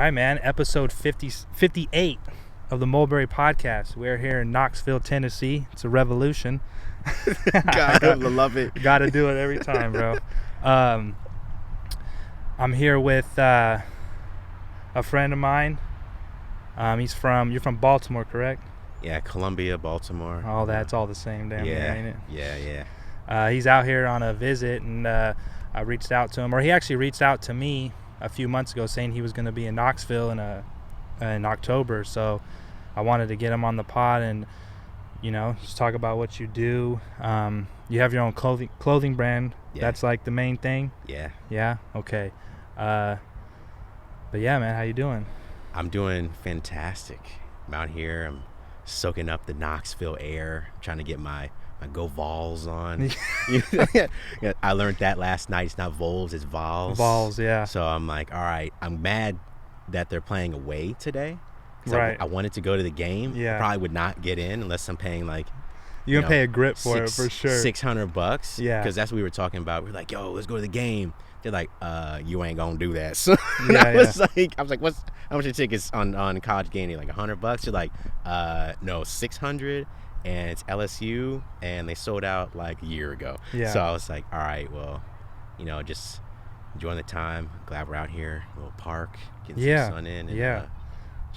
right, man. Episode 58 of the Mulberry Podcast. We're here in Knoxville, Tennessee. It's a revolution. God, love it. Got to do it every time, bro. I'm here with a friend of mine. You're from Baltimore, correct? Yeah, Columbia, Baltimore. Oh, that's all the same damn near, ain't it? Yeah. He's out here on a visit, and I reached out to him, or he actually reached out to me a few months ago saying he was going to be in Knoxville in October. So I wanted to get him on the pod and, just talk about what you do. You have your own clothing brand. Yeah. That's like the main thing? Yeah. Yeah? Okay. But yeah, man, how you doing? I'm doing fantastic. I'm out here. I'm soaking up the Knoxville air. I'm trying to get my Go Vols on. Yeah, I learned that last night. It's not Vols, it's Vols. Vols, yeah. So I'm like, all right, I'm mad that they're playing away today. Right. I wanted to go to the game. Yeah. Probably would not get in unless I'm paying you can pay a grip for it for sure. $600. Yeah. Because that's what we were talking about. We're like, yo, let's go to the game. They're like, you ain't gonna do that. So I was like, how much are tickets on college game? They're like $100. You're like, no, 600, and it's LSU, and they sold out like a year ago. Yeah. So I was like, all right, well, just enjoying the time. Glad we're out here, a little park, getting some sun in, and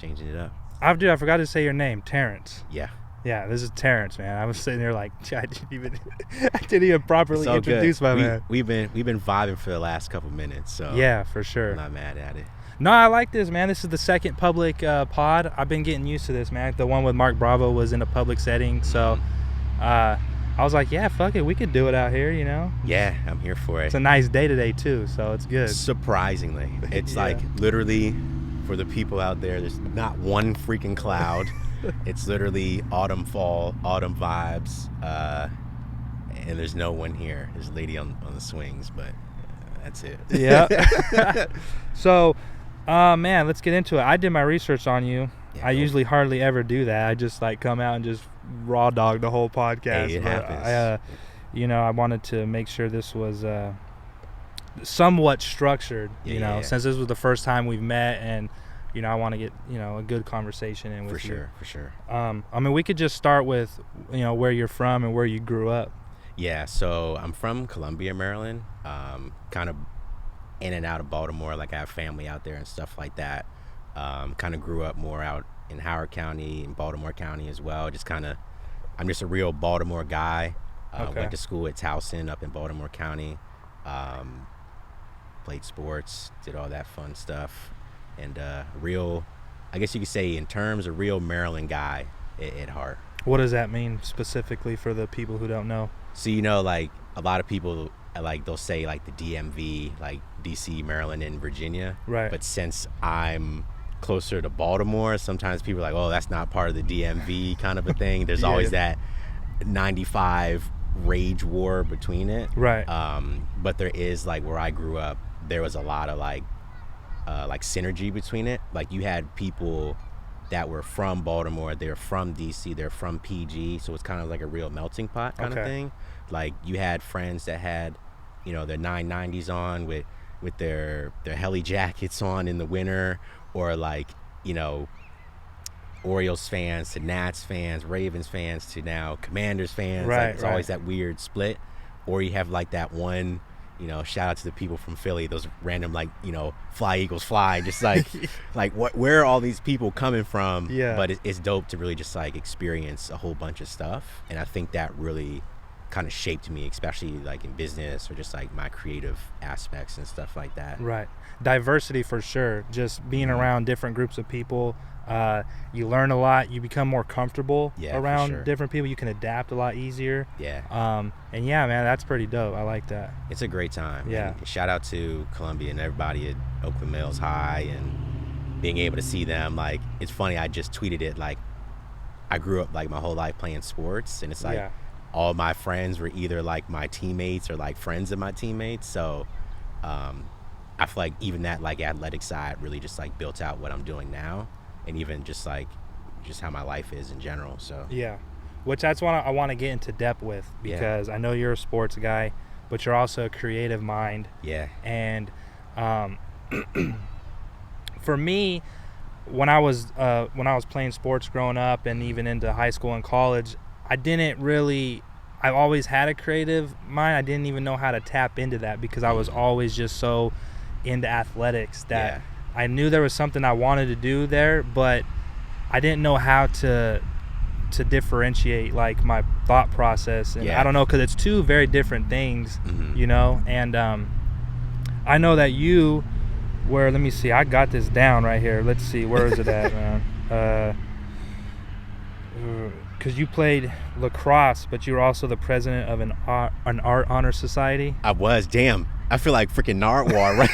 changing it up. I forgot to say your name, Terrance. Yeah. Yeah, this is Terrance, man. I was sitting there like, I didn't even properly introduce my man. We've been vibing for the last couple minutes, so yeah, for sure. I'm not mad at it. No, I like this, man. This is the second public pod. I've been getting used to this, man. The one with Mark Bravo was in a public setting, so I was like, yeah, fuck it, we could do it out here, Yeah, I'm here for it. It's a nice day today too, so it's good. Surprisingly, it's like literally for the people out there. There's not one freaking cloud. It's literally autumn vibes, and there's no one here. There's a lady on the swings, but that's it. Yeah. So, man, let's get into it. I did my research on you. Yeah, I usually hardly ever do that. I just come out and just raw dog the whole podcast. Hey, it happens. I wanted to make sure this was somewhat structured. Since this was the first time we've met, and I want to get a good conversation in with you. For sure. We could just start with where you're from and where you grew up. Yeah, so I'm from Columbia, Maryland. Kind of in and out of Baltimore. Like, I have family out there and stuff like that. Kind of grew up more out in Howard County and Baltimore County as well. I'm just a real Baltimore guy. Went to school at Towson up in Baltimore County. Played sports, did all that fun stuff. And I guess you could say in terms, a real Maryland guy at heart. What does that mean specifically for the people who don't know? So, like a lot of people, like they'll say like the DMV, like DC, Maryland, and Virginia. Right. But since I'm closer to Baltimore, sometimes people are like, oh, that's not part of the DMV kind of a thing. There's always that 95 rage war between it. Right. But there is, like, where I grew up, there was a lot of like synergy between it. Like, you had people that were from Baltimore, they're from DC, they're from PG, so it's kind of like a real melting pot kind of thing. Like, you had friends that had their 990s on with their heli jackets on in the winter, or like Orioles fans to Nats fans, Ravens fans to now Commanders fans. Right, it's always that weird split. Or you have like that one, shout out to the people from Philly, those random fly Eagles fly, just like where are all these people coming from? Yeah. But it's dope to really just like experience a whole bunch of stuff, and I think that really kind of shaped me, especially like in business or just like my creative aspects and stuff like that. Right. Diversity for sure. Just being around different groups of people, you learn a lot. You become more comfortable around different people. You can adapt a lot easier. Yeah. And yeah, man, that's pretty dope. I like that. It's a great time. Yeah. And shout out to Columbia and everybody at Oakland Mills High, and being able to see them. Like, it's funny, I just tweeted it, like, I grew up like my whole life playing sports, and it's like all my friends were either like my teammates or like friends of my teammates. So I feel like even that like athletic side really just like built out what I'm doing now, and even just how my life is in general. So which that's what I want to get into depth with, because I know you're a sports guy, but you're also a creative mind. Yeah. And for me, when I was playing sports growing up and even into high school and college, I've always had a creative mind. I didn't even know how to tap into that because I was always just so into athletics that I knew there was something I wanted to do there, but I didn't know how to differentiate like my thought process. And I don't know, because it's two very different things, you know. And I know that let me see, I got this down right here. Let's see, where is it at, man? Because you played lacrosse, but you were also the president of an art honor society. I was. Damn, I feel like freaking Narwhal, right?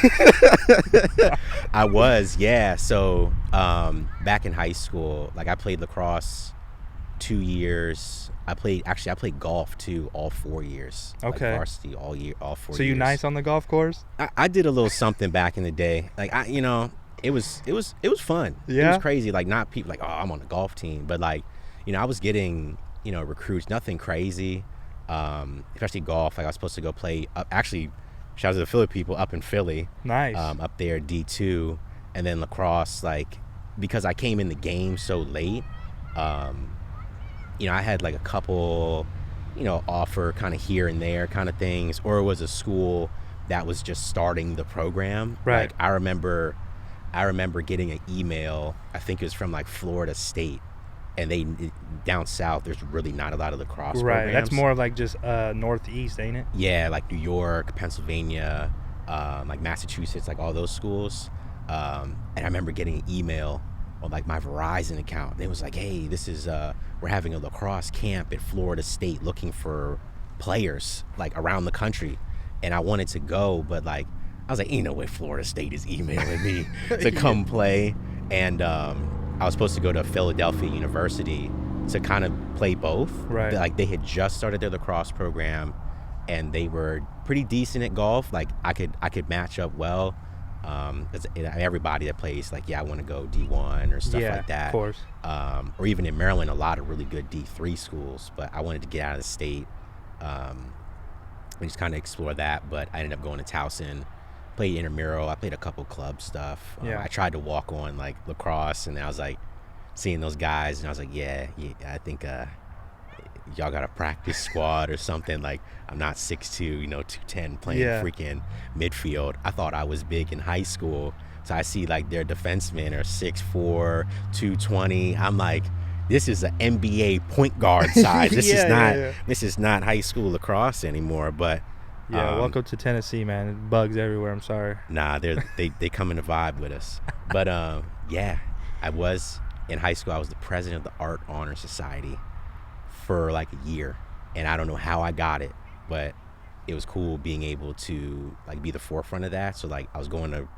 I was, yeah. So back in high school, like I played lacrosse 2 years. I played golf too, all 4 years. Okay. Like varsity all 4 years. So you nice on the golf course? I did a little something back in the day. Like it was fun. Yeah. It was crazy. Like not people like, oh, I'm on the golf team, but like, I was getting, recruits, nothing crazy. Especially golf. Like I was supposed to go play up. Actually, shout out to the Philly people up in Philly. Nice. Up there, D2, and then lacrosse. Like because I came in the game so late. I had like a couple, offer kind of here and there kind of things, or it was a school that was just starting the program. Right. Like I remember getting an email. I think it was from like Florida State, and down south there's really not a lot of lacrosse programs. That's more like just northeast, ain't it? Yeah, like New York, Pennsylvania, like Massachusetts, like all those schools. And I remember getting an email on like my Verizon account. And it was like, hey, this is we're having a lacrosse camp at Florida State looking for players like around the country. And I wanted to go, but like I was like, ain't no way Florida State is emailing me to come play. And I was supposed to go to Philadelphia University to kind of play both. Right. Like they had just started their lacrosse program and they were pretty decent at golf. Like I could match up well. Because everybody that plays, like, I want to go D1 or stuff like that. Yeah, of course. Or even in Maryland, a lot of really good D3 schools. But I wanted to get out of the state and just kind of explore that. But I ended up going to Towson, played intramural. I played a couple club stuff. I tried to walk on, like, lacrosse. And I was, like, seeing those guys. And I was like, yeah I think y'all got a practice squad or something. Like, I'm not 6'2", 210 playing freaking midfield. I thought I was big in high school. So I see like their defensemen are 6'4", 220. I'm like, this is an NBA point guard size. This is not high school lacrosse anymore. But welcome to Tennessee, man. It bugs everywhere. I'm sorry. Nah, they come in to vibe with us. But I was in high school. I was the president of the Art Honor Society for like a year, and I don't know how I got it, but it was cool being able to like be the forefront of that. So like I was going to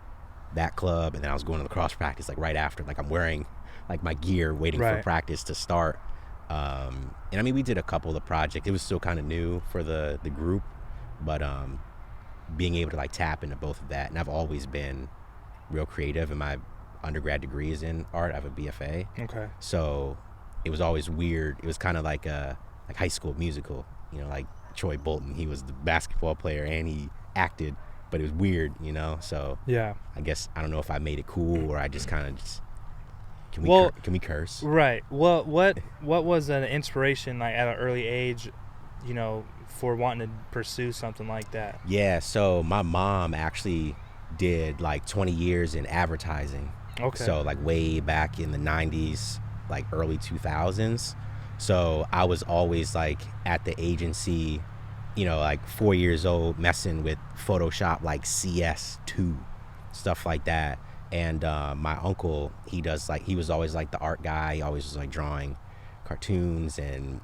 that club, and then I was going to lacrosse practice like right after. Like I'm wearing like my gear waiting for practice to start. And I mean, we did a couple of projects. It was still kind of new for the group, but being able to like tap into both of that. And I've always been real creative, and my undergrad degree is in art. I have a BFA. Okay. So it was always weird. It was kind of like a High School Musical, like Troy Bolton. He was the basketball player and he acted, but it was weird, So yeah, I guess I don't know if I made it cool or I just kind of just can we curse? Right. Well, what was an inspiration like at an early age, for wanting to pursue something like that? Yeah. So my mom actually did like 20 years in advertising. Okay. So like way back in the 90s. Like early 2000s. So I was always like at the agency, like 4 years old, messing with Photoshop, like CS2, stuff like that. And my uncle, he was always like the art guy. He always was like drawing cartoons and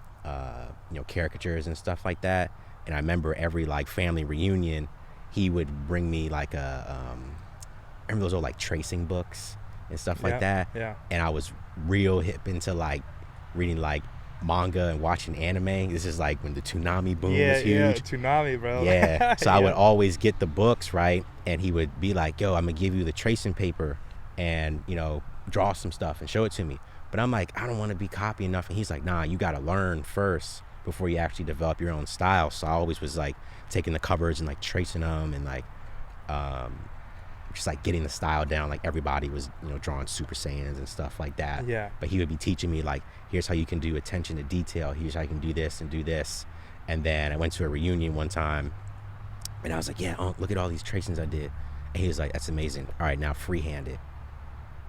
caricatures and stuff like that. And I remember every like family reunion, he would bring me like remember those old like tracing books and stuff like that. Yeah. And I was real hip into like reading like manga and watching anime. This is like when the Toonami boom was huge. Yeah, Toonami, bro. Yeah. So I would always get the books, right? And he would be like, yo, I'm gonna give you the tracing paper and, draw some stuff and show it to me. But I'm like, I don't want to be copying nothing. He's like, nah, you gotta learn first before you actually develop your own style. So I always was like taking the covers and like tracing them and like just like getting the style down. Like everybody was, drawing Super Saiyans and stuff like that. Yeah. But he would be teaching me like, here's how you can do attention to detail. Here's how you can do this and do this. And then I went to a reunion one time, and I was like, yeah, look at all these tracings I did. And he was like, that's amazing. All right, now freehand it.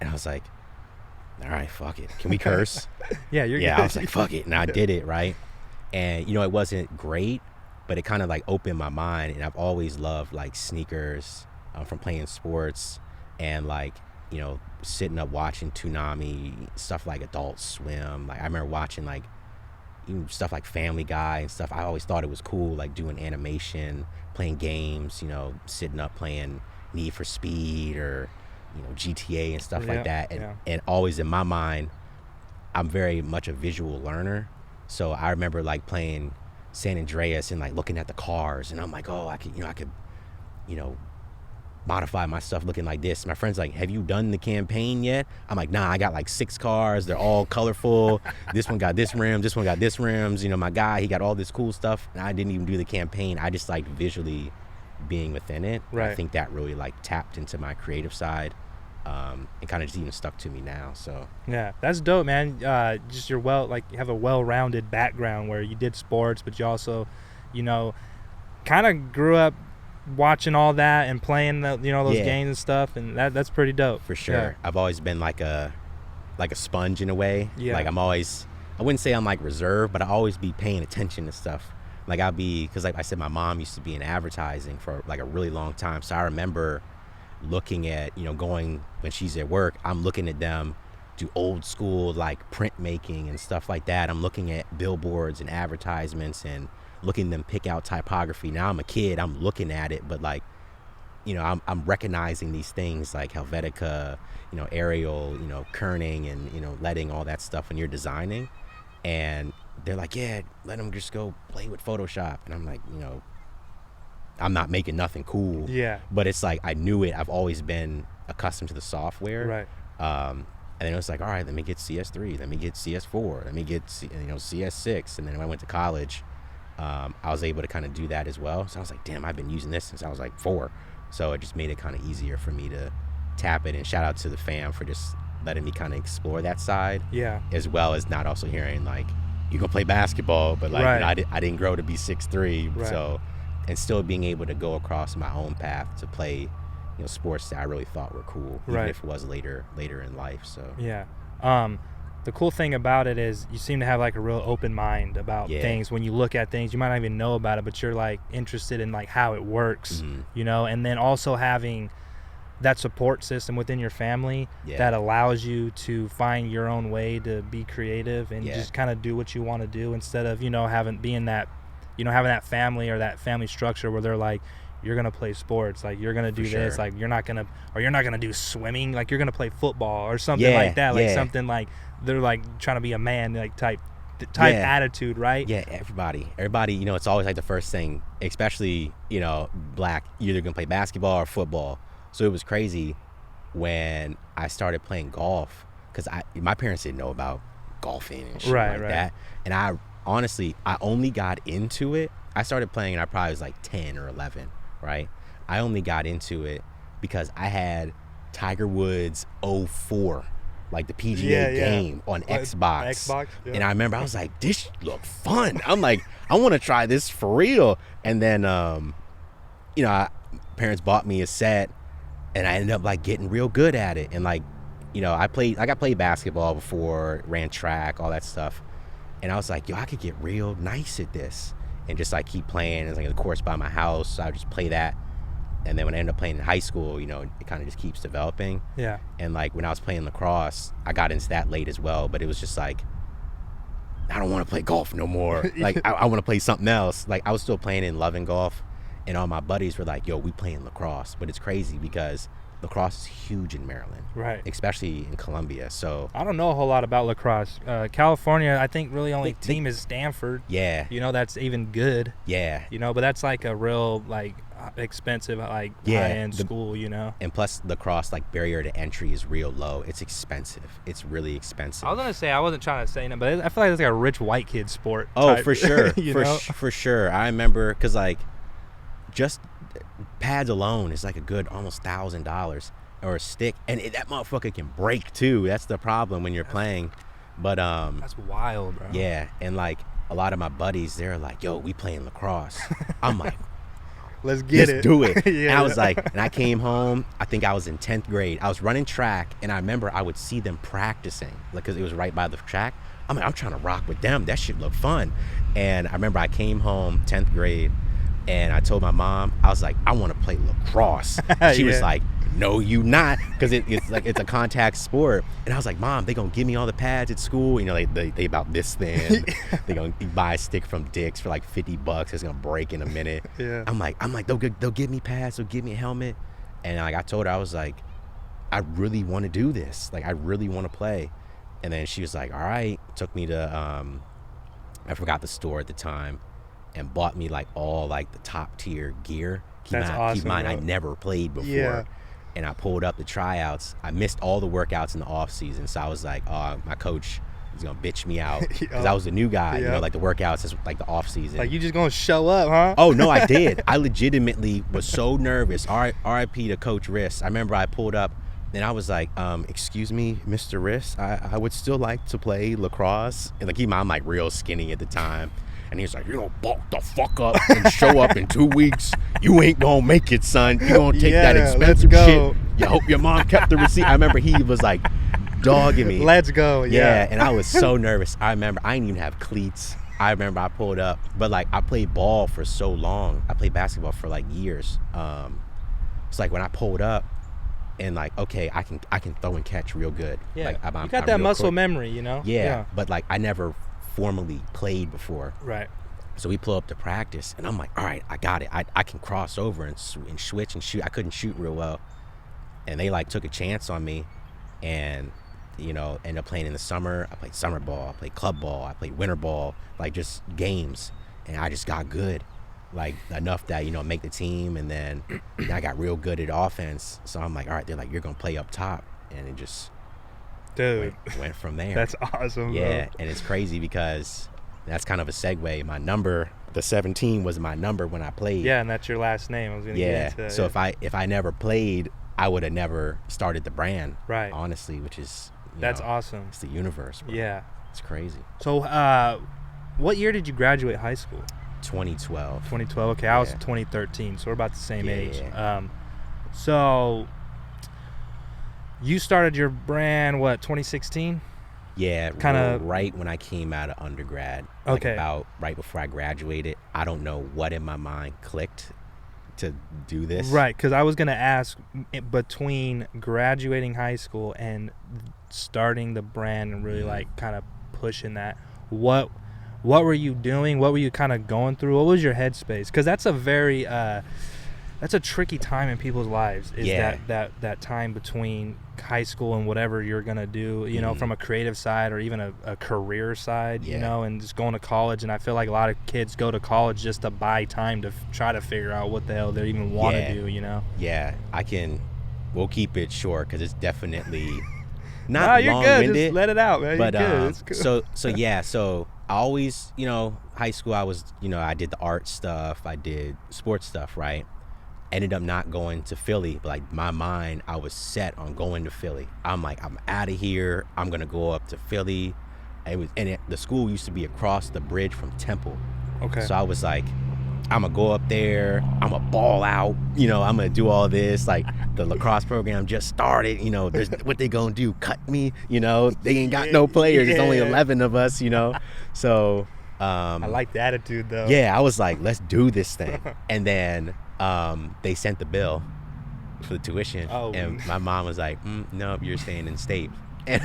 And I was like, all right, fuck it. Can we curse? Yeah, you're good. I was like, fuck it. And I did it, right? And, it wasn't great, but it kind of like opened my mind. And I've always loved like sneakers from playing sports, and like, sitting up watching Toonami, stuff like Adult Swim. Like I remember watching like even stuff like Family Guy and stuff. I always thought it was cool, like doing animation, playing games, sitting up playing Need for Speed or, GTA and stuff like that. And always in my mind, I'm very much a visual learner. So I remember like playing San Andreas and like looking at the cars, and I'm like, oh, I could modify my stuff looking like this. My friend's like, have you done the campaign yet? I'm like, nah, I got like 6 cars. They're all colorful. This one got this rim. This one got this rims. My guy, he got all this cool stuff. And I didn't even do the campaign. I just like visually being within it. Right. I think that really like tapped into my creative side, and kind of just even stuck to me now. So yeah, that's dope, man. Just you have a well-rounded background where you did sports, but you also, kind of grew up watching all that and playing those games and stuff, and that's pretty dope. For sure. Yeah. I've always been like a sponge in a way. Yeah. Like I wouldn't say I'm like reserved, but I always be paying attention to stuff. Like because like I said, my mom used to be in advertising for like a really long time. So I remember looking at, going when she's at work, I'm looking at them do old school like printmaking and stuff like that. I'm looking at billboards and advertisements and looking them pick out typography. Now I'm a kid, I'm looking at it, but like, I'm recognizing these things like Helvetica, Arial, kerning and, letting, all that stuff when you're designing. And they're like, yeah, let them just go play with Photoshop. And I'm like, I'm not making nothing cool. Yeah. But it's like, I knew it. I've always been accustomed to the software. Right. And then it was like, all right, let me get CS3, let me get CS4, let me get, CS6. And then when I went to college, I was able to kind of do that as well. So I was like, damn, I've been using this since I was like 4. So it just made it kind of easier for me to tap it. And shout out to the fam for just letting me kind of explore that side. Yeah. As well as not also hearing like, you can play basketball, but like, right. I didn't grow to be 6'3". Right. So, and still being able to go across my own path to play, sports that I really thought were cool, even if it was later in life. So yeah. The cool thing about it is you seem to have like a real open mind about things. When you look at things, you might not even know about it, but you're like interested in like how it works, and then also having that support system within your family that allows you to find your own way to be creative and just kind of do what you want to do, instead of, having that family or that family structure where they're like, you're gonna play sports, like you're gonna do this, like you're not gonna do swimming, like you're gonna play football or something like that, like something like they're like trying to be a man, like type attitude, right? Yeah, everybody, it's always like the first thing, especially black, you're either gonna play basketball or football. So it was crazy when I started playing golf, because my parents didn't know about golfing and shit that, and I honestly only got into it. I started playing and I probably was like 10 or 11, right? I only got into it because I had Tiger Woods 04, like the PGA game on Xbox. And I remember I was like, this look fun. I'm like, I want to try this for real. And then, parents bought me a set, and I ended up like getting real good at it. And like, I played basketball before, ran track, all that stuff. And I was like, I could get real nice at this. And just like keep playing. It's like a course by my house, so I would just play that. And then when I ended up playing in high school, it kind of just keeps developing. Yeah. And like when I was playing lacrosse, I got into that late as well, but it was just like, I don't want to play golf no more. Like I want to play something else. Like I was still playing and loving golf, and all my buddies were like, yo, we playing lacrosse. But it's crazy because lacrosse is huge in Maryland, right? Especially in Columbia. So I don't know a whole lot about lacrosse. California, I think really only team is Stanford. Yeah, that's even good. Yeah, but that's like a real like expensive like high-end school. And plus lacrosse, like barrier to entry is real low. It's expensive. It's really expensive. I was gonna say, I wasn't trying to say that, but I feel like it's like a rich white kid sport. Oh, type, for sure, for sure. I remember because like just pads alone is like a good almost $1,000 or a stick, and that motherfucker can break too. That's the problem when you're playing. But that's wild, bro. Yeah, and like a lot of my buddies, they're like, yo, we playing lacrosse. I'm like, let's do it. Yeah. And I was like, and I came home, I think I was in 10th grade. I was running track, and I remember I would see them practicing, like, because it was right by the track. I'm like, I'm trying to rock with them. That shit looked fun. And I remember I came home 10th grade, and I told my mom, I was like, I want to play lacrosse. She was like, no, you not, because it's like it's a contact sport. And I was like, Mom, they gonna give me all the pads at school. You know, they about this thin. They gonna buy a stick from Dick's for like $50. It's gonna break in a minute. Yeah. I'm like, they'll give me pads, they'll give me a helmet. And like I told her, I was like, I really want to do this. Like I really want to play. And then she was like, all right. Took me to I forgot the store at the time, and bought me like all like the top tier gear. That's awesome. Keep in mind, bro. I never played before. Yeah. And I pulled up the tryouts. I missed all the workouts in the off season, so I was like, "Oh, my coach is gonna bitch me out," because I was the new guy. You know, like the workouts is like the off season. Like you just gonna show up, huh? Oh no, I did. I legitimately was so nervous. R.I.P. to Coach Riss. I remember I pulled up, and I was like, "Excuse me, Mr. Riss, I would still like to play lacrosse." And like I'm like real skinny at the time. And he's like, you don't bulk the fuck up and show up in 2 weeks. You ain't gonna make it, son. You gonna take that expensive shit. You hope your mom kept the receipt. I remember he was like dogging me. Let's go. Yeah. And I was so nervous. I remember I didn't even have cleats. I remember I pulled up, but like I played ball for so long. I played basketball for like years. It's like when I pulled up, and like, okay, I can throw and catch real good. Yeah. Like, you got that muscle memory, you know. Yeah. But like I never formally played before. Right. So we pull up to practice, and I'm like, all right, I got it. I can cross over and switch and shoot. I couldn't shoot real well, and they like took a chance on me, and you know, ended up playing in the summer. I played summer ball, I played club ball, I played winter ball, like just games, and I just got good, like enough that, you know, make the team. And then I got real good at offense. So I'm like, all right, they're like, you're gonna play up top, and it just went from there. That's awesome. Yeah, bro. and it's crazy because that's kind of a segue. My number, the 17, was my number when I played. Yeah, and that's your last name. I was gonna get into that. So if I never played, I would have never started the brand. Right. Honestly, which is that's awesome. It's the universe, bro. Yeah. It's crazy. So what year did you graduate high school? 2012. 2012. Okay, I was 2013, so we're about the same age. Yeah. So you started your brand, what, 2016? Yeah, kind of right when I came out of undergrad. Like about right before I graduated. I don't know what in my mind clicked to do this. Right, because I was going to ask, between graduating high school and starting the brand and really like kind of pushing that, what were you doing? What were you kind of going through? What was your headspace? Because that's a very that's a tricky time in people's lives, is that time between high school and whatever you're gonna do, you know, from a creative side or even a career side, you know, and just going to college. And I feel like a lot of kids go to college just to buy time to try to figure out what the hell they even want to do, you know. We'll keep it short because it's definitely not nah, you're long-winded. good. Just let it out, man. But you're good. It's cool. So I always, you know, high school, I was, you know, I did the art stuff, I did sports stuff, right? Ended up not going to Philly, but like my mind, I was set on going to Philly. I'm like, I'm out of here. I'm gonna go up to Philly. The school used to be across the bridge from Temple. Okay. So I was like, I'm gonna go up there. I'm gonna ball out. You know, I'm gonna do all this. Like the lacrosse program just started. You know, what they gonna do? Cut me? You know, they ain't got no players. It's only 11 of us. You know, so. I like the attitude though. Yeah, I was like, let's do this thing. And then they sent the bill for the tuition, and my mom was like, "No, you're staying in state." And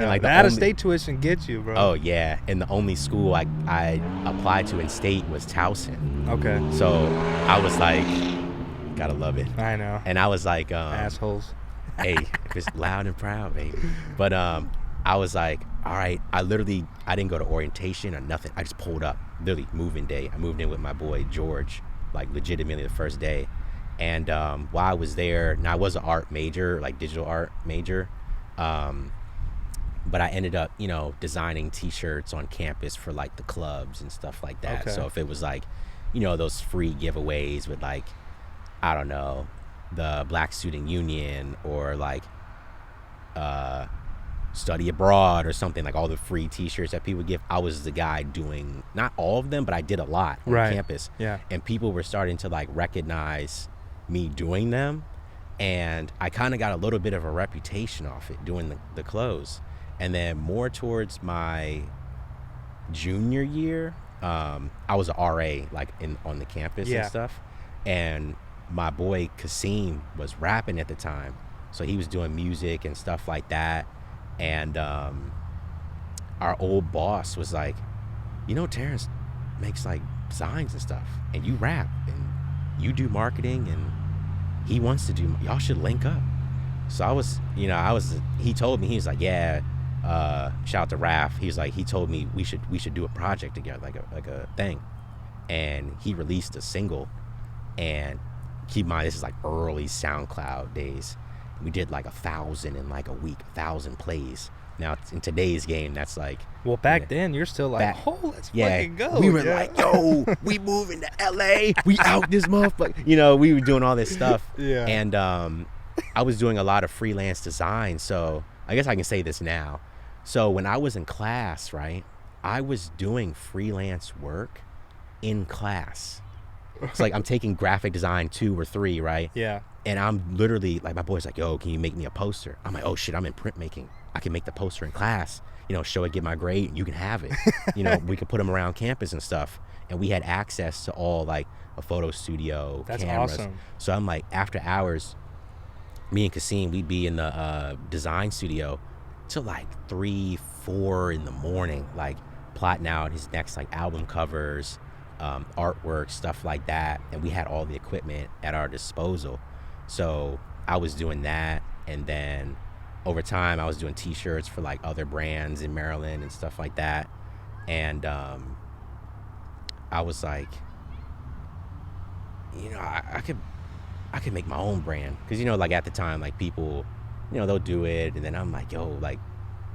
like the out-of-state tuition gets you, bro. Oh yeah, and the only school I applied to in state was Towson. Okay. So I was like, gotta love it. I know. And I was like, assholes. Hey, if it's loud and proud, baby. But I was like, all right. I didn't go to orientation or nothing. I just pulled up. Literally moving day. I moved in with my boy George, like legitimately the first day. And while I was there, now I was an art major, like digital art major. But I ended up, you know, designing T-shirts on campus for like the clubs and stuff like that. Okay. So if it was like, you know, those free giveaways with like I don't know, the Black Student Union, or like study abroad or something, like all the free t-shirts that people give. I was the guy doing, not all of them, but I did a lot on campus. Yeah. And people were starting to like recognize me doing them, and I kind of got a little bit of a reputation off it doing the clothes. And then more towards my junior year, I was an RA like on the campus and stuff, and my boy Kasim was rapping at the time, so he was doing music and stuff like that. And our old boss was like, you know, Terrance makes like signs and stuff, and you rap and you do marketing, and he wants to do, y'all should link up. So he told me, he was like, yeah, shout out to Raph. He told me we should do a project together, like a thing. And he released a single, and keep in mind, this is like early SoundCloud days. We did like 1,000 in like a week, 1,000 plays. Now in today's game, that's like, well, back then you're still like, let's fucking go. We were like, yo, we moving to LA, we out this motherfucker. You know, we were doing all this stuff. Yeah. And I was doing a lot of freelance design. So I guess I can say this now. So when I was in class, right, I was doing freelance work in class. It's like I'm taking graphic design 2 or 3, right? Yeah. And I'm literally like, my boy's like, yo, can you make me a poster? I'm like, oh shit, I'm in printmaking. I can make the poster in class, you know, show it, get my grade, and you can have it. You know, we could put them around campus and stuff. And we had access to all like a photo studio, that's cameras. Awesome. So I'm like, after hours, me and Kasim, we'd be in the design studio till like 3, 4 in the morning, like plotting out his next like album covers, artwork, stuff like that. And we had all the equipment at our disposal. So I was doing that, and then over time I was doing t-shirts for like other brands in Maryland and stuff like that. And I was like, you know, I could make my own brand, because, you know, like at the time, like people, you know, they'll do it, and then I'm like, yo, like,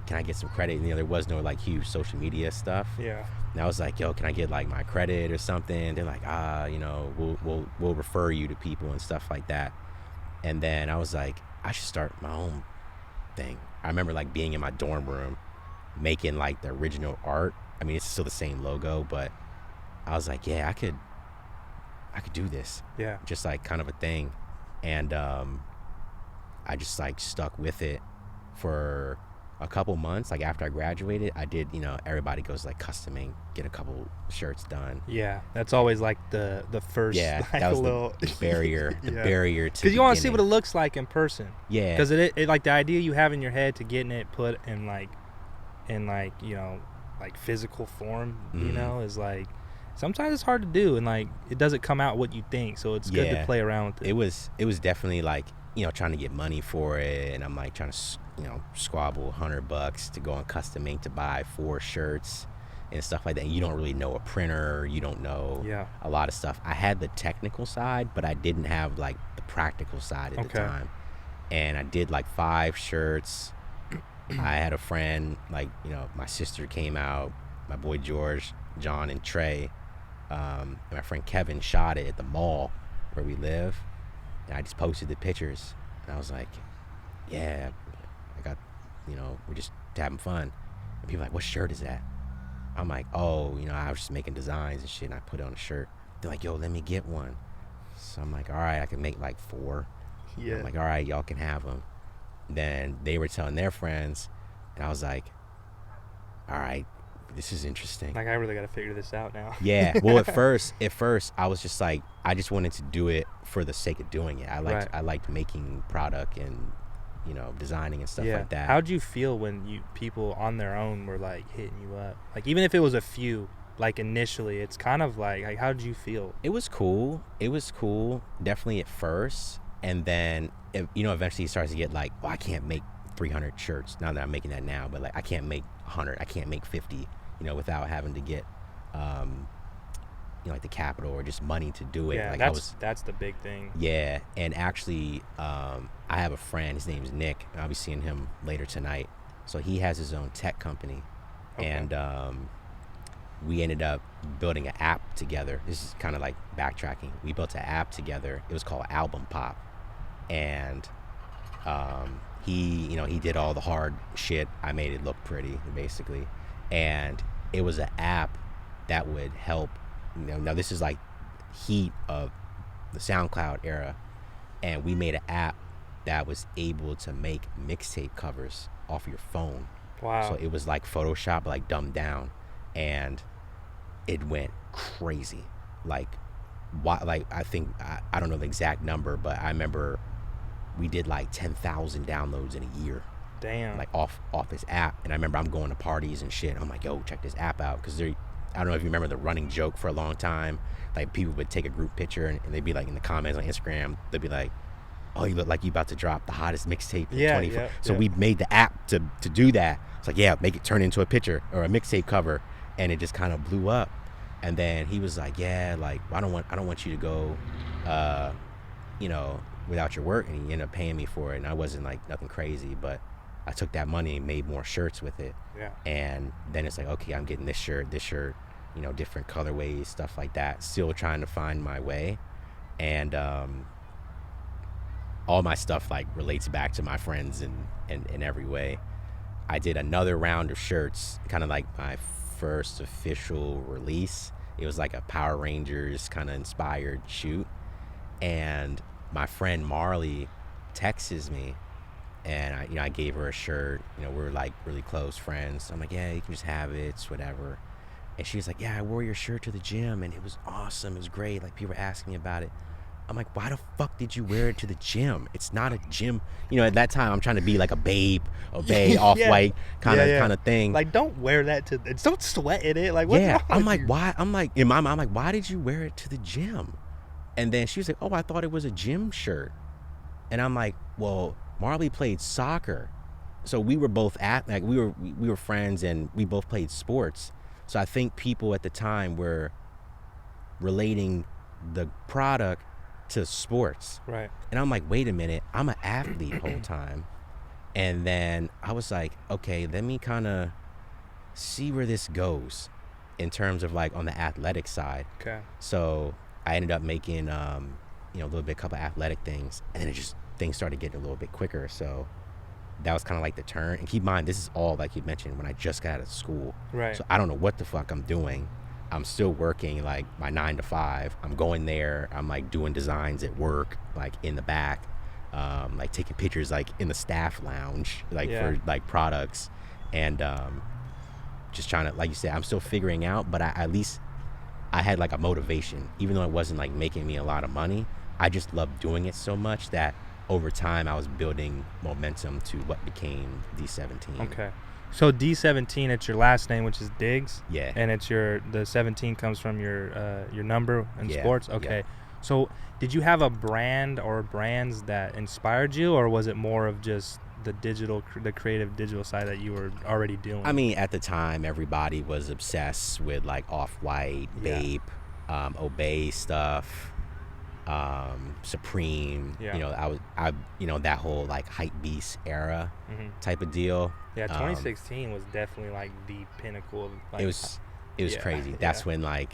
can I get some credit? And, you know, there was no like huge social media stuff. Yeah. And I was like, yo, can I get like my credit or something? They're like, you know, we'll refer you to people and stuff like that. And then I was like, I should start my own thing. I remember like being in my dorm room making like the original art. I mean, it's still the same logo, but I was like, yeah, I could do this. Yeah. Just like kind of a thing. And I just like stuck with it for a couple months. Like after I graduated, I did, you know, everybody goes like customing, get a couple shirts done. Yeah, that's always like the first, yeah, like that was the barrier barrier to, because you want to see what it looks like in person. Yeah, because it like the idea you have in your head to getting it put in like you know, like physical form, you know, is like sometimes it's hard to do, and like it doesn't come out what you think, so it's good to play around with it. It was definitely like, you know, trying to get money for it, and I'm like trying to, you know, squabble $100 to go on custom ink to buy 4 shirts and stuff like that. And you don't really know a printer, you don't know a lot of stuff. I had the technical side, but I didn't have like the practical side at the time. And I did like 5 shirts. I had a friend, like, you know, my sister came out, my boy George, John, and Trey, and my friend Kevin shot it at the mall where we live. And I just posted the pictures, and I was like, yeah, I got, you know, we're just having fun. And people are like, what shirt is that? I'm like, oh, you know, I was just making designs and shit, and I put it on a shirt. They're like, yo, let me get one. So I'm like, all right, I can make like 4. Yeah. I'm like, all right, y'all can have them. Then they were telling their friends, and I was like, all right, this is interesting. Like, I really got to figure this out now. Yeah. Well, at first, I was just like, I just wanted to do it for the sake of doing it. I liked making product and, you know, designing and stuff like that. How'd you feel when people on their own were like hitting you up? Like, even if it was a few, like initially, it's kind of like how did you feel? It was cool. Definitely at first. And then, you know, eventually it starts to get like, well, I can't make 300 shirts. Not that I'm making that now, but like I can't make 100. I can't make 50, you know, without having to get, you know, like the capital or just money to do it. Yeah, like that's the big thing. Yeah, and actually, I have a friend. His name's Nick. And I'll be seeing him later tonight. So he has his own tech company, and we ended up building an app together. This is kind of like backtracking. We built an app together. It was called Album Pop, and he did all the hard shit. I made it look pretty, basically, and it was an app that would help. Now this is like heat of the SoundCloud era, and we made an app that was able to make mixtape covers off your phone. Wow. So it was like Photoshop, like dumbed down, and it went crazy. Like I think I don't know the exact number, but I remember we did like 10,000 downloads in a year. Damn. Like off this app. And I remember I'm going to parties and shit. I'm like, yo, check this app out, because I don't know if you remember the running joke for a long time. Like people would take a group picture and they'd be like in the comments on Instagram, they'd be like, oh, you look like you about to drop the hottest mixtape in 24. So we made the app to do that. It's like, yeah, make it turn into a picture or a mixtape cover, and it just kind of blew up. And then he was like, yeah, like I don't want you to go without your work, and he ended up paying me for it. And I wasn't like nothing crazy, but I took that money and made more shirts with it. Yeah. And then it's like, okay, I'm getting this shirt, different colorways, stuff like that. Still trying to find my way. And all my stuff like relates back to my friends in every way. I did another round of shirts, kind of like my first official release. It was like a Power Rangers kind of inspired shoot. And my friend Marley texts me, and I gave her a shirt. We're like really close friends. I'm like, yeah, you can just have it, it's whatever. And she's like, yeah, I wore your shirt to the gym and it was awesome, it was great, like people were asking me about it. I'm like, why the fuck did you wear it to the gym? It's not a gym. At that time I'm trying to be like a babe off-white kind of thing. Like, don't wear that don't sweat in it. Like, what's wrong I'm with like, you? why? I'm like, in my mind, I'm like, why did you wear it to the gym? And then she was like, oh, I thought it was a gym shirt. And I'm like, well, Marley played soccer, so we were both we were friends, and we both played sports. So I think people at the time were relating the product to sports. Right. And I'm like, wait a minute, I'm an athlete whole time. And then I was like, okay, let me kind of see where this goes in terms of like on the athletic side. Okay. So I ended up making a couple athletic things, and then things started getting a little bit quicker. So that was kind of like the turn. And keep in mind, this is all, like you mentioned, when I just got out of school. Right. So I don't know what the fuck I'm doing. I'm still working like my 9 to 5. I'm going there. I'm like doing designs at work, like in the back, like taking pictures like in the staff lounge, like for like products, and just trying to, like you said, I'm still figuring out. But at least I had like a motivation, even though it wasn't like making me a lot of money. I just loved doing it so much that over time I was building momentum to what became D17. Okay. So D17, it's your last name, which is Diggs. Yeah. And it's the 17 comes from your number in sports. Okay. Yeah. So did you have a brand or brands that inspired you, or was it more of just the creative digital side that you were already doing? I mean, at the time, everybody was obsessed with like Off-White, Bape, Obey stuff, Supreme. Yeah. I that whole like hype beast era type of deal. Yeah, 2016 was definitely like the pinnacle of like, it was crazy. That's when like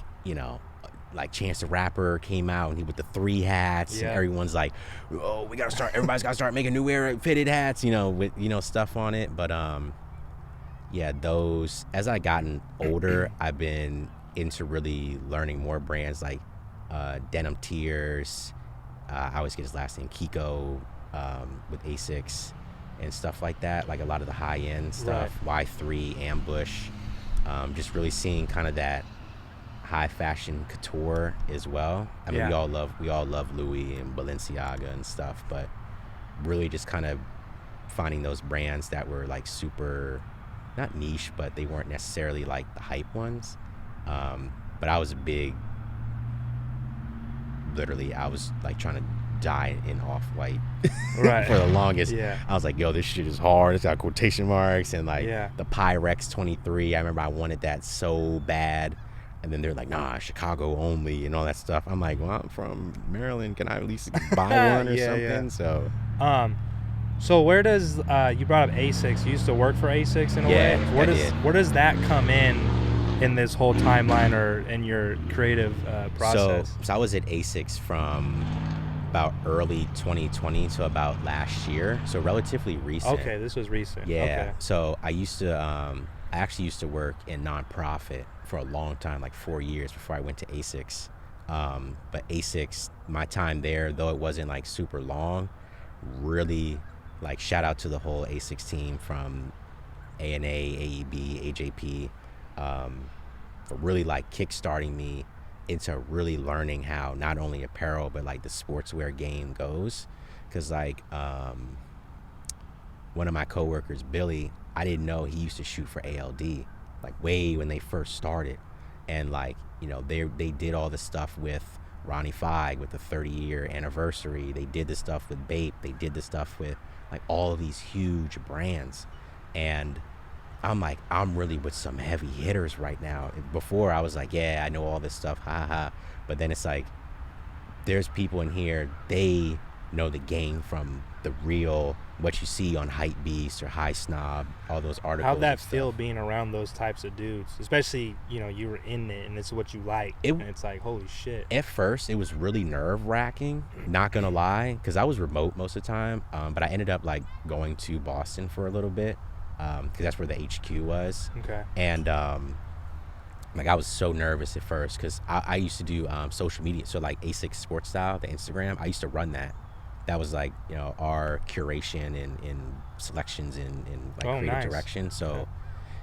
Chance the Rapper came out, and he with the 3 hats, and everyone's like, oh, everybody's gotta start making new era fitted hats, with stuff on it. But those, as I gotten older, I've been into really learning more brands like Denim Tears. I always get his last name, Kiko, with Asics and stuff like that, like a lot of the high-end stuff. Right. Y3, Ambush, just really seeing kind of that high fashion couture as well. I mean, we all love Louis and Balenciaga and stuff, but really just kind of finding those brands that were like super, not niche, but they weren't necessarily like the hype ones. But I was literally I was like trying to die in Off-White for the longest. I was like, yo, this shit is hard. It's got quotation marks, and like the Pyrex 23. I remember I wanted that so bad, and then they're like, nah, Chicago only and all that stuff. I'm like, well, I'm from Maryland. Can I at least buy one or something? Yeah. So where does you brought up Asics? You used to work for Asics in a way. Where does that come in in this whole timeline or in your creative process? So I was at Asics from about early 2020 to about last year, so relatively recent. Okay, this was recent. Yeah. Okay. So I actually used to work in nonprofit for a long time, like 4 years before I went to Asics. But Asics, my time there, though it wasn't like super long, really like shout out to the whole Asics team from ANA, AEB, AJP, for really like kickstarting me into really learning how not only apparel but like the sportswear game goes. Because like one of my coworkers, Billy, I didn't know he used to shoot for ALD like way when they first started, and like, you know, they did all the stuff with Ronnie Feig with the 30-year anniversary. They did the stuff with Bape. They did the stuff with like all of these huge brands, and I'm like, I'm really with some heavy hitters right now. Before I was like, yeah, I know all this stuff, haha. But then it's like, there's people in here, they know the game from the real, what you see on Hypebeast or High Snob, all those articles. How'd that feel being around those types of dudes? Especially, you know, you were in it and it's what you like. And it's like, holy shit. At first, it was really nerve-wracking, not gonna lie, because I was remote most of the time. But I ended up like going to Boston for a little bit, because that's where the HQ was. Okay. And like I was so nervous at first because I used to do social media. So like Asics Sports Style, the Instagram, I used to run that. That was like, you know, our curation and selections in like creative direction. So, okay.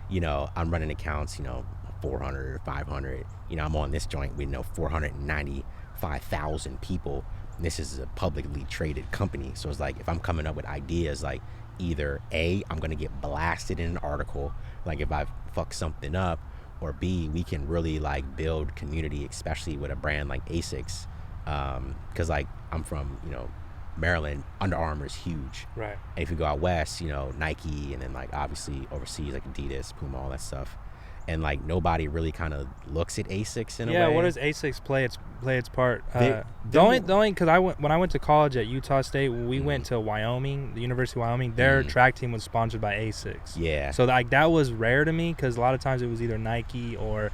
You know, I'm running accounts, you know, 400 or 500. You know, I'm on this joint with, you know, 495,000 people. And this is a publicly traded company. So it's like, if I'm coming up with ideas, like either A, I'm going to get blasted in an article, like if I fuck something up, or B, we can really like build community, especially with a brand like Asics. Because like I'm from, you know, Maryland, Under Armour is huge. Right. And if you go out west, you know, Nike, and then like obviously overseas like Adidas, Puma, all that stuff. And like nobody really kind of looks at Asics in a way. Yeah, what does Asics play its part? The only because when I went to college at Utah State, we went to Wyoming, the University of Wyoming. Their track team was sponsored by Asics. Yeah. So like that was rare to me because a lot of times it was either Nike or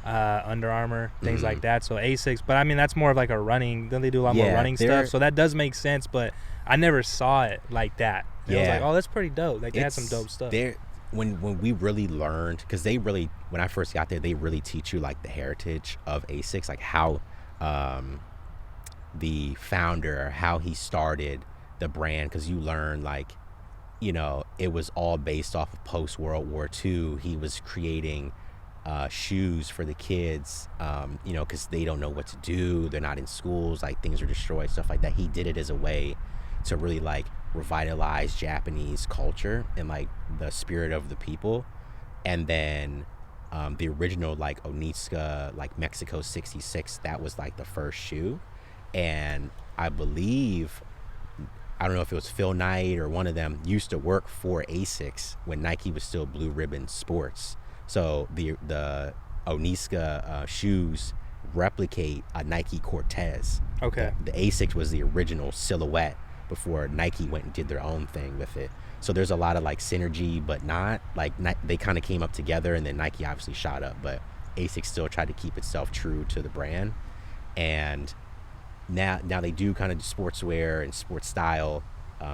Under Armour, things like that. So Asics, but I mean that's more of like a running. Then they do a lot more running stuff. So that does make sense, but I never saw it like that. And I was like, oh, that's pretty dope. Like they had some dope stuff. When we really learned, because they really, when I first got there, they really teach you like the heritage of Asics, like how the founder, how he started the brand, because you learn like, you know, it was all based off of post World War II. He was creating shoes for the kids, you know, because they don't know what to do. They're not in schools, like things are destroyed, stuff like that. He did it as a way to really like revitalize Japanese culture and like the spirit of the people. And then the original like Onitsuka, like Mexico 66, that was like the first shoe. And I believe, I don't know if it was Phil Knight or one of them, used to work for Asics when Nike was still Blue Ribbon Sports. So the Onitsuka shoes replicate a Nike Cortez. Okay. The Asics was the original silhouette before Nike went and did their own thing with it. So there's a lot of like synergy, but not like they kind of came up together, and then Nike obviously shot up, but Asics still tried to keep itself true to the brand. And now they do kind of do sportswear and sports style.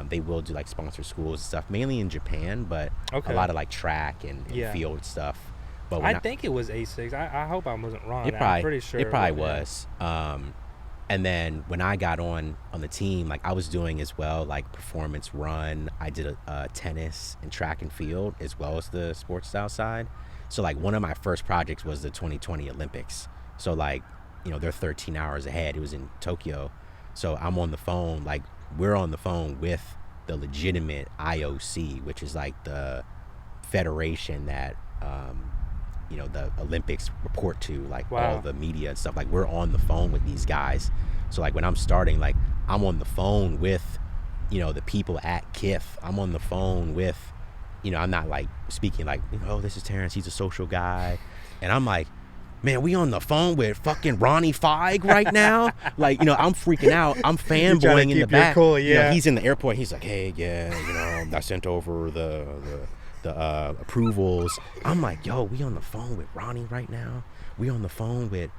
They will do like sponsor schools and stuff, mainly in Japan, but a lot of like track and field stuff. But I think it was Asics. I hope I wasn't wrong. I'm pretty sure it probably was. And then when I got on the team, like I was doing as well, like performance run. I did tennis and track and field as well as the sports style side. So like one of my first projects was the 2020 Olympics. So like, you know, they're 13 hours ahead. It was in Tokyo. So I'm on the phone, like we're on the phone with the legitimate IOC, which is like the federation that, you know, the Olympics report to, like all the media and stuff. Like we're on the phone with these guys. So like when I'm starting, like I'm on the phone with, you know, the people at KIF. I'm on the phone with, you know, I'm not like speaking like, oh, this is Terrance, he's a social guy. And I'm like, man, we on the phone with fucking Ronnie Feig right now. Like, you know, I'm freaking out. I'm fanboying in the back. Cool, you know, he's in the airport. He's like, hey, yeah, you know, I sent over the the approvals. I'm like, yo, we on the phone with Ronnie right now. We on the phone with,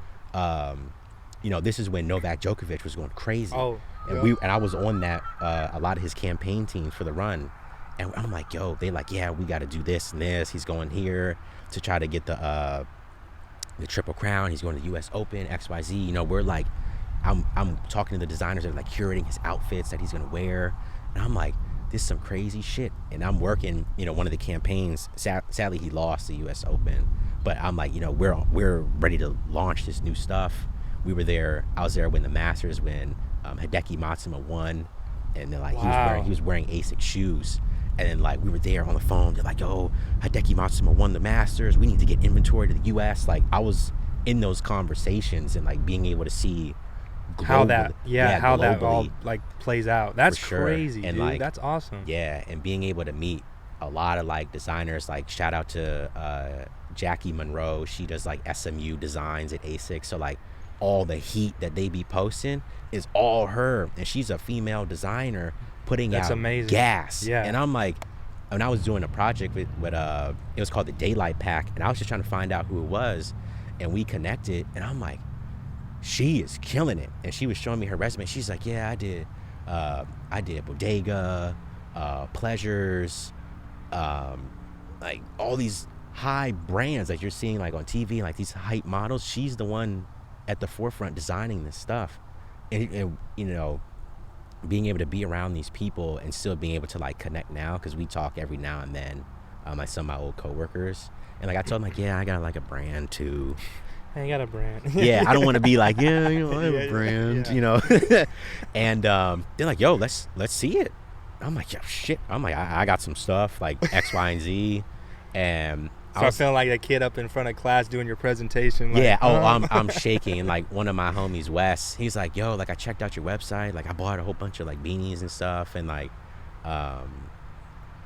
this is when Novak Djokovic was going crazy. Oh, and I was on that a lot of his campaign teams for the run, and I'm like, yo, they like, yeah, we got to do this and this. He's going here to try to get the Triple Crown. He's going to the U.S. Open, XYZ. We're like, I'm talking to the designers that are like curating his outfits that he's gonna wear, and I'm like, this is some crazy shit. And I'm working, one of the campaigns. Sadly, he lost the U.S. Open, but I'm like, we're ready to launch this new stuff. I was there when the Masters, when Hideki Matsuyama won, and then like he was wearing Asics shoes. And then like we were there on the phone. They're like, yo, Hideki Matsuyama won the Masters. We need to get inventory to the U.S. Like I was in those conversations and like being able to see how that all like plays out. That's crazy, and dude. Like, that's awesome. Yeah, and being able to meet a lot of like designers. Like shout out to Jackie Monroe. She does like SMU designs at Asics. So like all the heat that they be posting is all her, and she's a female designer putting out amazing gas. Yeah. And I'm like, when I was doing a project with it was called the Daylight Pack, and I was just trying to find out who it was, and we connected, and I'm like, she is killing it. And she was showing me her resume. She's like, yeah, I did Bodega, Pleasures, like all these high brands that you're seeing like on TV, like these hype models. She's the one at the forefront designing this stuff. And being able to be around these people and still being able to like connect now, because we talk every now and then, like some of my old coworkers. And like I told them, like, yeah, I got like a brand too. I ain't got a brand. Yeah, I don't want to be like, yeah, I have a brand, And they're like, yo, let's see it. I'm like, yeah, shit. I'm like, I got some stuff like X, Y, and Z. And so I was feeling like a kid up in front of class doing your presentation. Like, yeah. I'm shaking. And like one of my homies, Wes, he's like, yo, like I checked out your website. Like I bought a whole bunch of like beanies and stuff. And like,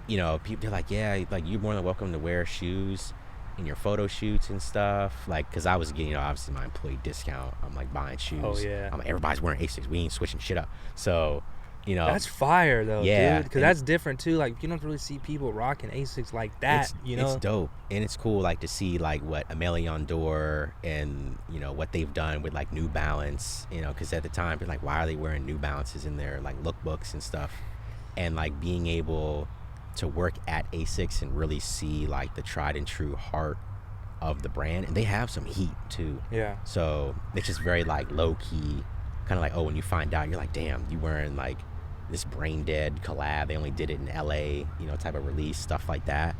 people, they're like, yeah, like you're more than welcome to wear shoes in your photo shoots and stuff. Like, cause I was getting, obviously my employee discount. I'm like buying shoes. Oh yeah. I'm like, everybody's wearing Asics. We ain't switching shit up. So, that's fire though, yeah, dude. Because that's different too. Like you don't really see people rocking Asics like that. It's dope, and it's cool like to see like what Amélie Dor and what they've done with like New Balance. Because at the time, they're like, why are they wearing New Balances in their like lookbooks and stuff? And like being able to work at Asics and really see like the tried and true heart of the brand, and they have some heat too. Yeah. So it's just very like low key, kind of like, oh, when you find out, you're like, damn, you wearing like this Brain Dead collab. They only did it in LA, type of release, stuff like that.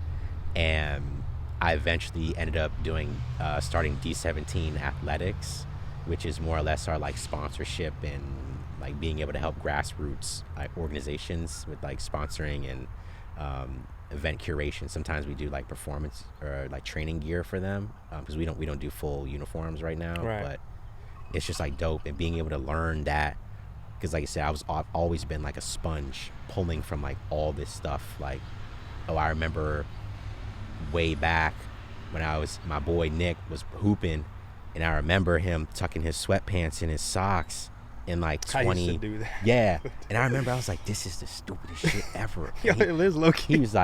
And I eventually ended up doing starting D17 Athletics, which is more or less our like sponsorship and like being able to help grassroots like organizations with like sponsoring and event curation. Sometimes we do like performance or like training gear for them, because we don't do full uniforms right now. Right. But it's just like dope, and being able to learn that, because like I said, I've always been like a sponge pulling from like all this stuff. Like, I remember way back when my boy Nick was hooping, and I remember him tucking his sweatpants in his socks in like 20. I used to do that. Yeah. And I remember I was like, this is the stupidest shit ever. Yo, it is low key. He's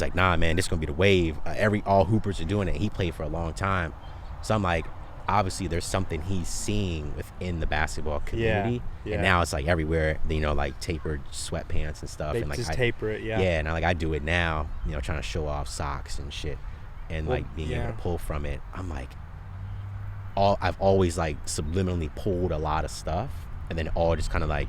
like, nah, man, this is gonna be the wave. All hoopers are doing it. He played for a long time. So I'm like, obviously there's something he's seeing within the basketball community. Yeah. And now it's like everywhere, like tapered sweatpants and stuff. They and like just taper it, yeah. Yeah, and I do it now, trying to show off socks and shit. And like being able to pull from it. I'm like, I've always like subliminally pulled a lot of stuff, and then all just kind of like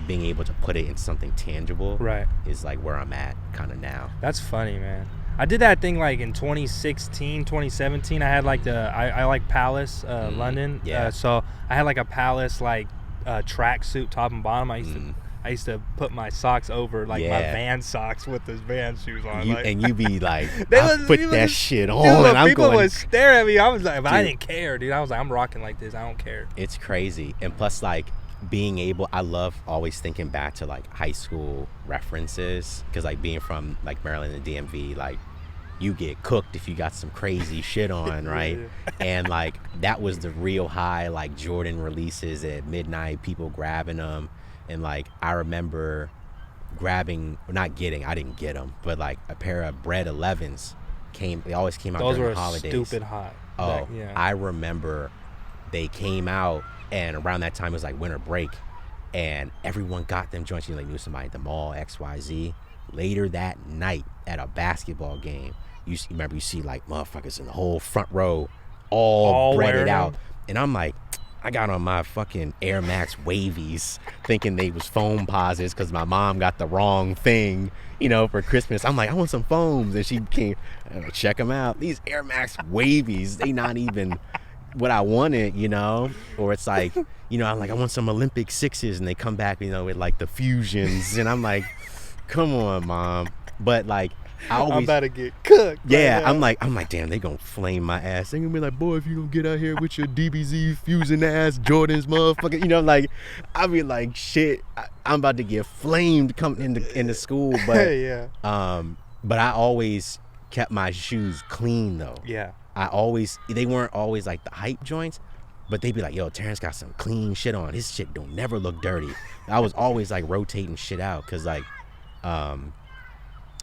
being able to put it in something tangible, right, is like where I'm at kind of now. That's funny, man. I did that thing like in 2016, 2017. I had like I like Palace, London. Yeah. So I had like a Palace like tracksuit top and bottom. I used to put my socks over like my Van socks with those Van shoes on. And you be like, put that shit on. Dude, and I'm people going, would stare at me. I was like, but I didn't care, dude. I was like, I'm rocking like this. I don't care. It's crazy. And plus, like, being able, I love always thinking back to like high school references, because like being from like Maryland and DMV, like you get cooked if you got some crazy shit on, right? And like that was the real high, like Jordan releases at midnight, people grabbing them. And like I remember grabbing, not getting, I didn't get them, but like a pair of Bread 11s they always came out Those during were the holidays. stupid hot. Oh, yeah. I remember they came out, and around that time it was like winter break, and everyone got them joints. You know, they knew somebody at the mall, XYZ. Later that night at a basketball game, you see like motherfuckers in the whole front row all breaded out. And I'm like, I got on my fucking Air Max Wavies thinking they was foam posits because my mom got the wrong thing, you know, for Christmas. I'm like, I want some foams. And she came, check them out. These Air Max Wavies, they not even what I wanted, you know? Or it's like, you know, I'm like, I want some Olympic 6s. And they come back, you know, with like the Fusions. And I'm like, come on, Mom. But like, I'm about to get cooked. Yeah, right. I'm like, damn, they gonna flame my ass. They gonna be like, boy, if you don't get out here with your DBZ fusing ass Jordans, motherfucker, you know, like, I'll be like, shit, I'm about to get flamed coming into school. But yeah. But I always kept my shoes clean though. Yeah. They weren't always like the hype joints, but they'd be like, yo, Terrance got some clean shit on. His shit don't never look dirty. I was always like rotating shit out because like,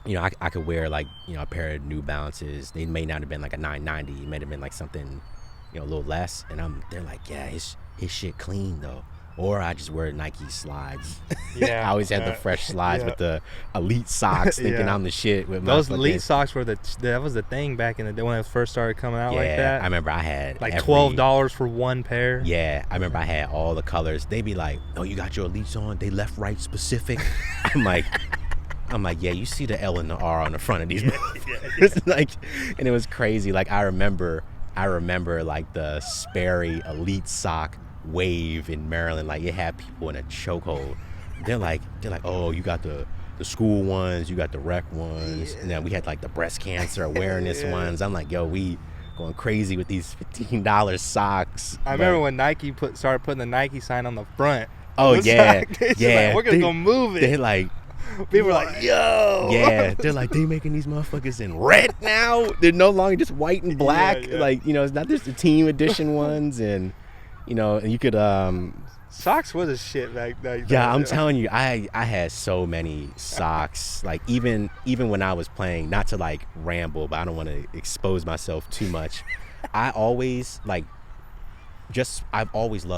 you know, I could wear like, you know, a pair of New Balances. They may not have been like a 990. It may have been like something, you know, a little less. And they're like, yeah, his shit clean though. Or I just wear Nike slides. Yeah. I always had the fresh slides with the elite socks, thinking I'm the shit. With those elite socks were that was the thing back in the day when it first started coming out like that. I remember I had like $12 for one pair. Yeah, I remember I had all the colors. They'd be like, oh, you got your elites on? They left, right, specific. I'm like, yeah, you see the L and the R on the front of these motherfuckers. Like, and it was crazy. Like, I remember like the Sperry Elite sock wave in Maryland. Like, it had people in a chokehold. They're like, oh, you got the school ones, you got the rec ones, and then we had like the breast cancer awareness ones. I'm like, yo, we going crazy with these $15 socks. I remember when Nike started putting the Nike sign on the front. Oh yeah, yeah. Like, we're gonna go move it. They're like, people were like, yo. Yeah, they're like, they making these motherfuckers in red now. They're no longer just white and black. Yeah. Like, you know, it's not just the team edition ones, and you know, and you could socks was a shit back then. Yeah, I'm telling you, I had so many socks. Like even when I was playing, not to like ramble, but I don't want to expose myself too much. I've always loved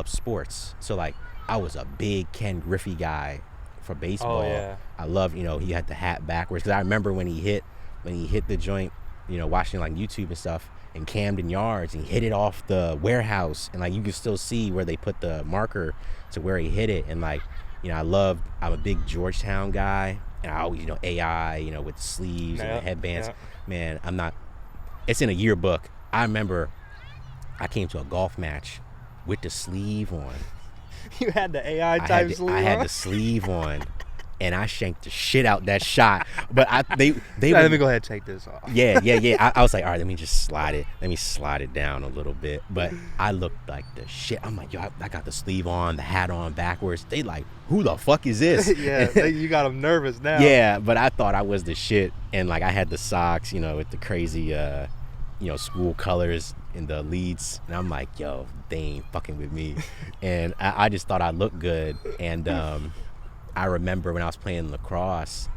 sports. So like I was a big Ken Griffey guy for baseball. Oh, yeah. I love, you know, he had the hat backwards because I remember when he hit the joint, you know, watching like YouTube and stuff in Camden Yards, and he hit it off the warehouse, and like you can still see where they put the marker to where he hit it. And like, you know, I'm a big Georgetown guy, and I always, you know, AI, you know, with the sleeves and the headbands. Man, it's in a yearbook. I remember I came to a golf match with the sleeve on. You had the AI type sleeve on? I had the sleeve on, and I shanked the shit out that shot. But let me go ahead and take this off. Yeah. I was like, all right, let me just slide it down a little bit. But I looked like the shit. I'm like, yo, I got the sleeve on, the hat on backwards. They like, who the fuck is this? Yeah, you got them nervous now. Yeah, but I thought I was the shit. And like I had the socks, you know, with the crazy you know, school colors in the leads, and I'm like, yo, they ain't fucking with me. And I just thought I looked good. And I remember when I was playing lacrosse,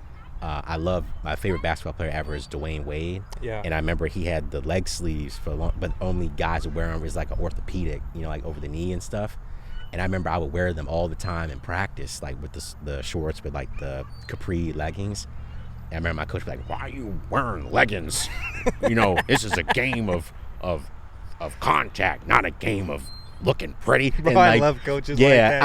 I love, my favorite basketball player ever is Dwayne Wade. Yeah. And I remember he had the leg sleeves for long, but only guys would wear them as like an orthopedic, you know, like over the knee and stuff. And I remember I would wear them all the time in practice, like with the shorts with like the capri leggings. And I remember my coach was like, why are you wearing leggings? You know, this is a game of contact, not a game of looking pretty. Bro, and I like, love coaches yeah, like that.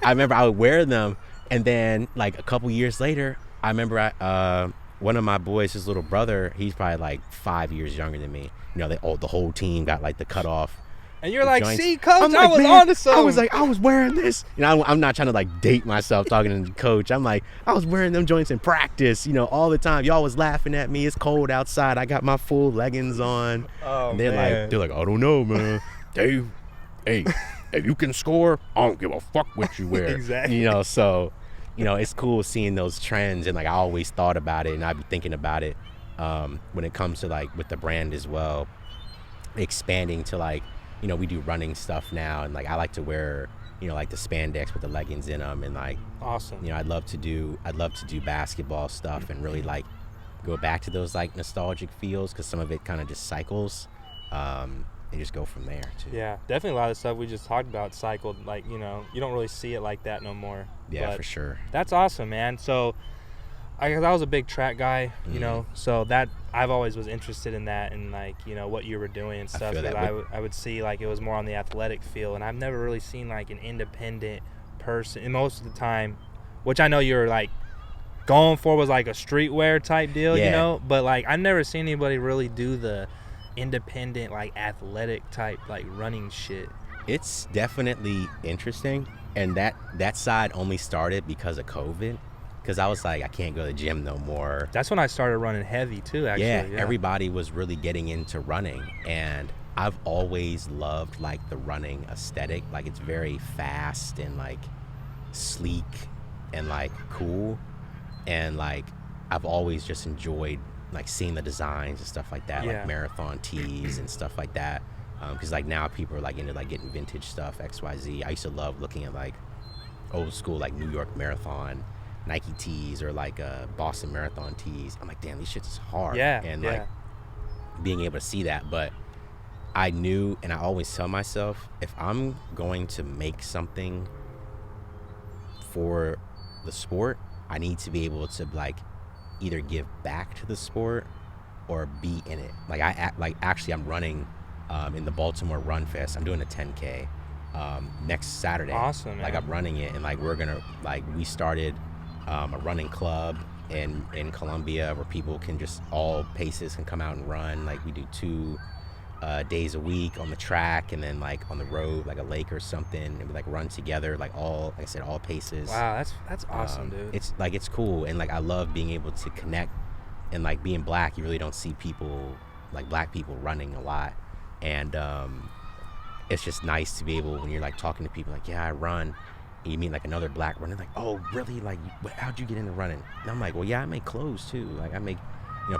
I remember I would wear them, and then like a couple years later, I remember one of my boys, his little brother, he's probably like 5 years younger than me. You know, the whole team got like the cut off. And you're like, joints. see, coach, I was on to something. I was like, I was wearing this. You know, I'm not trying to like date myself talking to the coach. I'm like, I was wearing them joints in practice, you know, all the time. Y'all was laughing at me. It's cold outside. I got my full leggings on. Oh, and they're man. like, I don't know, man. Dave, hey, if you can score, I don't give a fuck what you wear. Exactly. You know, so, you know, it's cool seeing those trends. And like, I always thought about it, and I'd be thinking about it when it comes to like with the brand as well, expanding to like, you know, we do running stuff now, and like I like to wear like the spandex with the leggings in them, and like awesome. I'd love to do basketball stuff and really like go back to those like nostalgic feels, because some of it kind of just cycles, and just go from there too. Yeah, definitely a lot of stuff we just talked about cycled. Like, you don't really see it like that no more. Yeah, for sure. That's awesome, man. So I was a big track guy, so that I've always was interested in that, and like, what you were doing and stuff. I would see like it was more on the athletic field, and I've never really seen like an independent person. And most of the time, which I know you're like going for was like a streetwear type deal, but like I've never seen anybody really do the independent like athletic type like running shit. It's definitely interesting, and that side only started because of COVID. Because I was like, I can't go to the gym no more. That's when I started running heavy too, actually. Yeah, everybody was really getting into running. And I've always loved like the running aesthetic. Like, it's very fast and like sleek and like cool. And like, I've always just enjoyed like seeing the designs and stuff like that, like marathon tees and stuff like that. Because like now people are like into like getting vintage stuff, XYZ. I used to love looking at like old school like New York Marathon Nike tees or like Boston Marathon tees. I'm like, damn, these shits is hard. Like being able to see that. But I knew, and I always tell myself, if I'm going to make something for the sport, I need to be able to like either give back to the sport or be in it. Like actually I'm running in the Baltimore Run Fest. I'm doing a 10K next Saturday. Awesome, man. Like I'm running it, and like we started a running club in Columbia where people can just, all paces can come out and run. Like we do 2 days a week on the track, and then like on the road, like a lake or something, and we like run together, like all paces. Wow, that's awesome, dude. It's cool, and like I love being able to connect, and like being black, you really don't see people like black people running a lot, and it's just nice to be able, when you're like talking to people like, yeah, I run. You meet like another black runner, like, oh really, like how'd you get into running? And I'm like, well, yeah, I make clothes too. Like I make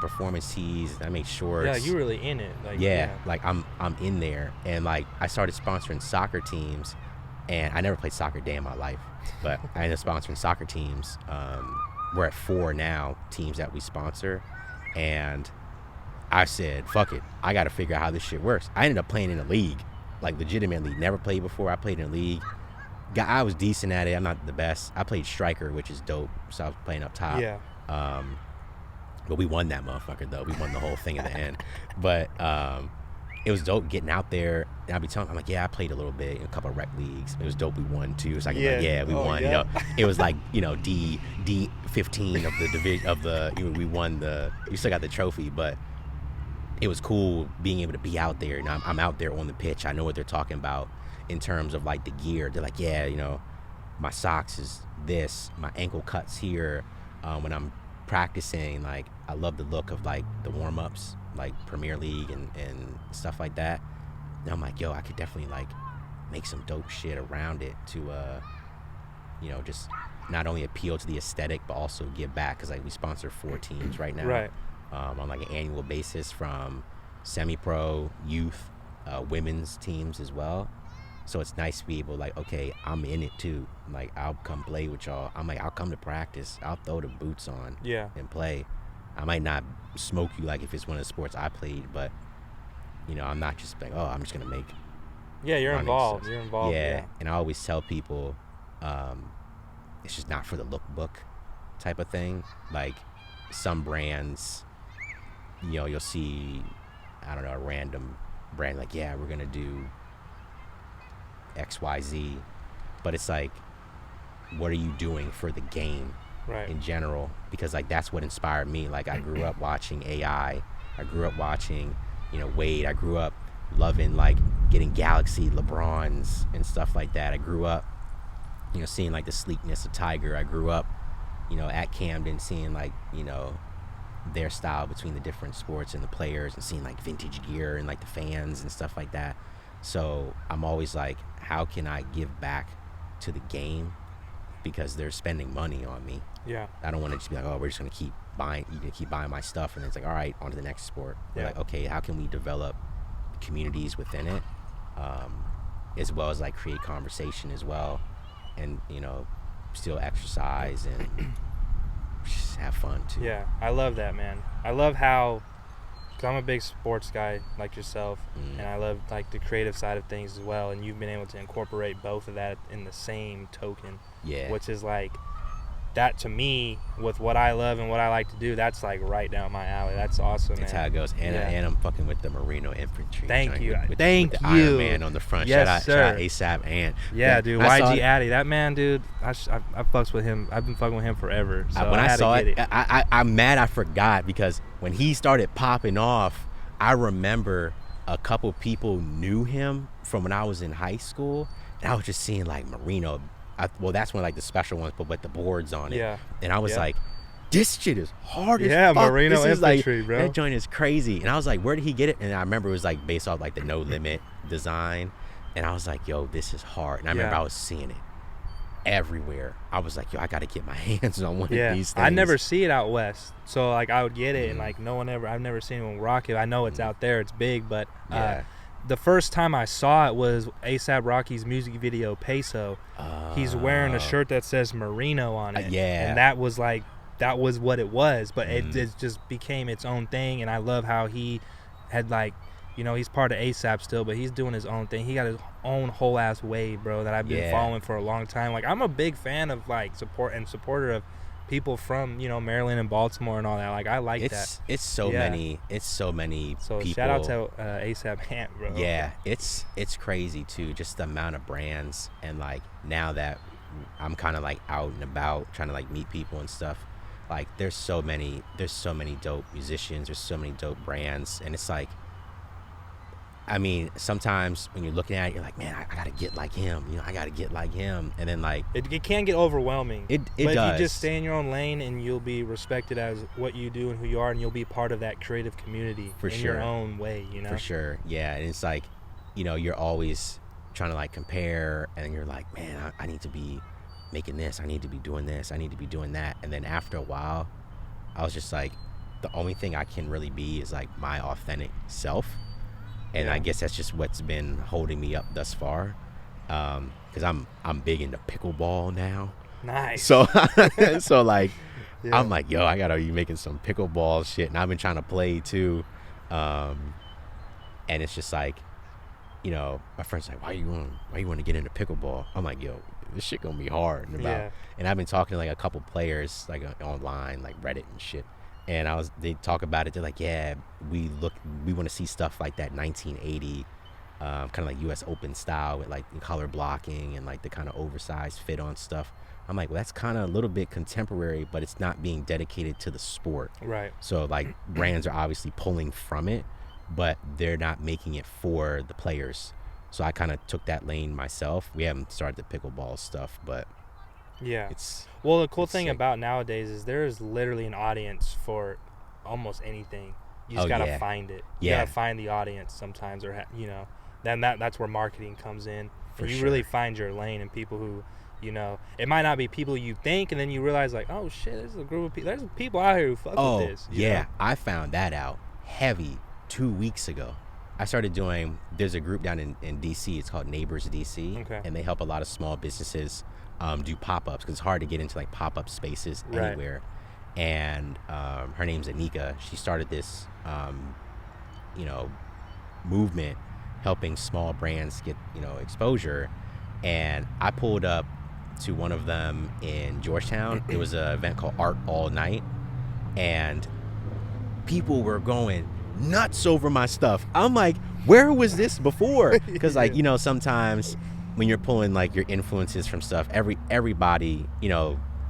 performance tees, I make shorts. Yeah, you really in it. Like, like I'm in there. And like I started sponsoring soccer teams, and I never played soccer a day in my life, but I ended up sponsoring soccer teams. We're at 4 now teams that we sponsor, and I said, fuck it, I gotta figure out how this shit works. I ended up playing in a league, like legitimately, never played before. I played in a league. I was decent at it. I'm not the best. I played striker, which is dope, so I was playing up top. But we won that motherfucker though. We won the whole thing at the end. But it was dope getting out there. And I'd be telling, I'm like, yeah, I played a little bit in a couple of rec leagues. It was dope. We won too. It's like, we won. Yeah. It was like D17 of the division we won we still got the trophy, but it was cool being able to be out there. And I'm out there on the pitch. I know what they're talking about in terms of like the gear. They're like, yeah, my socks is this, my ankle cuts here. When I'm practicing, like I love the look of like the warm-ups, like Premier League and stuff like that. And I'm like, yo, I could definitely like make some dope shit around it to just not only appeal to the aesthetic but also give back, because like we sponsor 4 teams right now, on like an annual basis, from semi-pro, youth, women's teams as well. So it's nice to be able, like, okay, I'm in it too. Like, I'll come play with y'all. I'm like, I'll come to practice. I'll throw the boots on and play. I might not smoke you like if it's one of the sports I played, but, I'm not just like, oh, I'm just going to make. Yeah, you're involved. Stuff. You're involved. Yeah, and I always tell people it's just not for the lookbook type of thing. Like, some brands, you'll see, I don't know, a random brand like, yeah, we're going to do XYZ, but it's like, what are you doing for the game in general? Because like that's what inspired me. Like I grew up watching AI, I grew up watching Wade, I grew up loving like getting Galaxy LeBrons and stuff like that. I grew up seeing like the sleekness of Tiger. I grew up at Camden seeing like their style between the different sports and the players, and seeing like vintage gear and like the fans and stuff like that. So I'm always like, how can I give back to the game? Because they're spending money on me. Yeah. I don't want to just be like, oh, we're just going to keep buying, you can keep buying my stuff. And it's like, all right, on to the next sport. We're like, okay, how can we develop communities within it? as well as like create conversation as well, and still exercise and just have fun too. Yeah, I love that, man. I love how, because I'm a big sports guy like yourself, and I love like the creative side of things as well, and you've been able to incorporate both of that in the same token. Yeah. Which is like, that to me, with what I love and what I like to do, that's like right down my alley. That's awesome, That's man. how it goes. And I'm fucking with the Merino Infantry. Thank you. With Thank the you. Iron Man on the front. Yes, Shout out ASAP and yeah, dude. YG Addy, that man, dude. I fucks with him. I've been fucking with him forever. So when I had saw to get it, I'm mad I forgot, because when he started popping off, I remember a couple people knew him from when I was in high school, and I was just seeing like Merino. That's one of like the special ones, but with the boards on it. Yeah. And I was like, this shit is hard as fuck. Merino Infantry, like, bro. That joint is crazy. And I was like, where did he get it? And I remember it was like based off like the No Limit design. And I was like, yo, this is hard. And I remember I was seeing it everywhere. I was like, yo, I got to get my hands on one of these things. I never see it out west. So like I would get it, and like I've never seen anyone rock it. I know it's out there, it's big, but the first time I saw it was A$AP Rocky's music video Peso. He's wearing a shirt that says Merino on it. And that was what it was, but it just became its own thing. And I love how he had like, he's part of A$AP still, but he's doing his own thing. He got his own whole ass wave, bro, that I've been following for a long time. Like, I'm a big fan of like supporter of people from Maryland and Baltimore and all that. Like, I like that. It's so many So people. shout out to A$AP Ant, bro. Yeah, it's crazy too, just the amount of brands. And like now that I'm kind of like out and about trying to like meet people and stuff, like there's so many dope musicians, there's so many dope brands. And it's like, I mean, sometimes when you're looking at it, you're like, man, I gotta get like him. I gotta get like him. And then like it can get overwhelming. It but does. If you just stay in your own lane, and you'll be respected as what you do and who you are, and you'll be part of that creative community in your own way. For sure. Yeah, and it's like, you're always trying to like compare, and you're like, man, I need to be making this. I need to be doing this. I need to be doing that. And then after a while, I was just like, the only thing I can really be is like my authentic self. And I guess that's just what's been holding me up thus far, because I'm big into pickleball now. Nice. So like, I'm like, yo, I gotta be making some pickleball shit, and I've been trying to play too, and it's just like, my friend's like, why you want to get into pickleball? I'm like, yo, this shit gonna be hard. And I've been talking to like a couple players like online, like Reddit and shit. And they talk about it. They're like, yeah, we want to see stuff like that 1980, kind of like U.S. Open style with like color blocking and like the kind of oversized fit on stuff. I'm like, well, that's kind of a little bit contemporary, but it's not being dedicated to the sport. Right. So like brands are obviously pulling from it, but they're not making it for the players. So I kind of took that lane myself. We haven't started the pickleball stuff, but the cool thing about nowadays is there is literally an audience for almost anything. You just gotta find it. You gotta find the audience sometimes, or then that's where marketing comes in. You really find your lane, and people who, it might not be people you think, and then you realize like, oh shit, there's a group of people. There's people out here who fuck with this. You know? I found that out heavy 2 weeks ago. I started doing. There's a group down in DC. It's called Neighbors DC, and they help a lot of small businesses do pop-ups, because it's hard to get into like pop-up spaces anywhere. And her name's Anika. She started this movement helping small brands get exposure. And I pulled up to one of them in Georgetown. It was an event called Art All Night, and people were going nuts over my stuff. I'm like, where was this before? Because like sometimes when you're pulling like your influences from stuff, everybody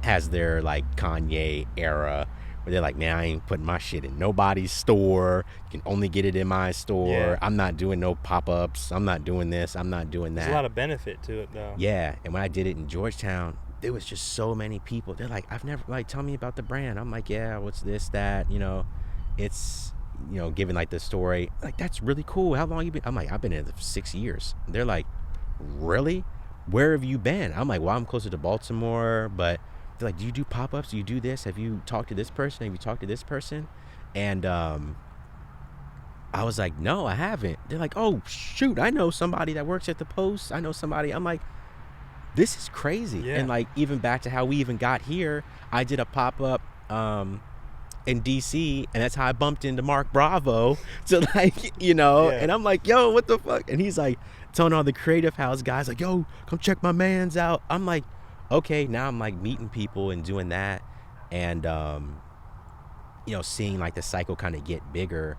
has their like Kanye era where they're like, man, I ain't putting my shit in nobody's store. You can only get it in my store. I'm not doing no pop-ups. I'm not doing this. I'm not doing that. There's a lot of benefit to it though. Yeah, and when I did it in Georgetown, there was just so many people. They're like, I've never, like, tell me about the brand. I'm like, yeah, what's this, that, it's, giving like the story. Like, that's really cool. How long you been? I'm like, I've been in it for 6 years. They're like, really? Where have you been? I'm like, well, I'm closer to Baltimore, but they're like, do you do pop-ups? Do you do this? Have you talked to this person? Have you talked to this person? And I I was like, no, I haven't. They're like, oh, shoot, I know somebody that works at the Post. I know somebody. I'm like, this is crazy. Yeah. And like, even back to how we even got here, I did a pop-up in DC, and that's how I bumped into Mark Bravo to like, you know, and I'm like, yo, what the fuck? And he's like telling all the Creative House guys like, yo, come check my man's out. I'm like, okay, now I'm like meeting people and doing that, and you know, seeing like the cycle kind of get bigger.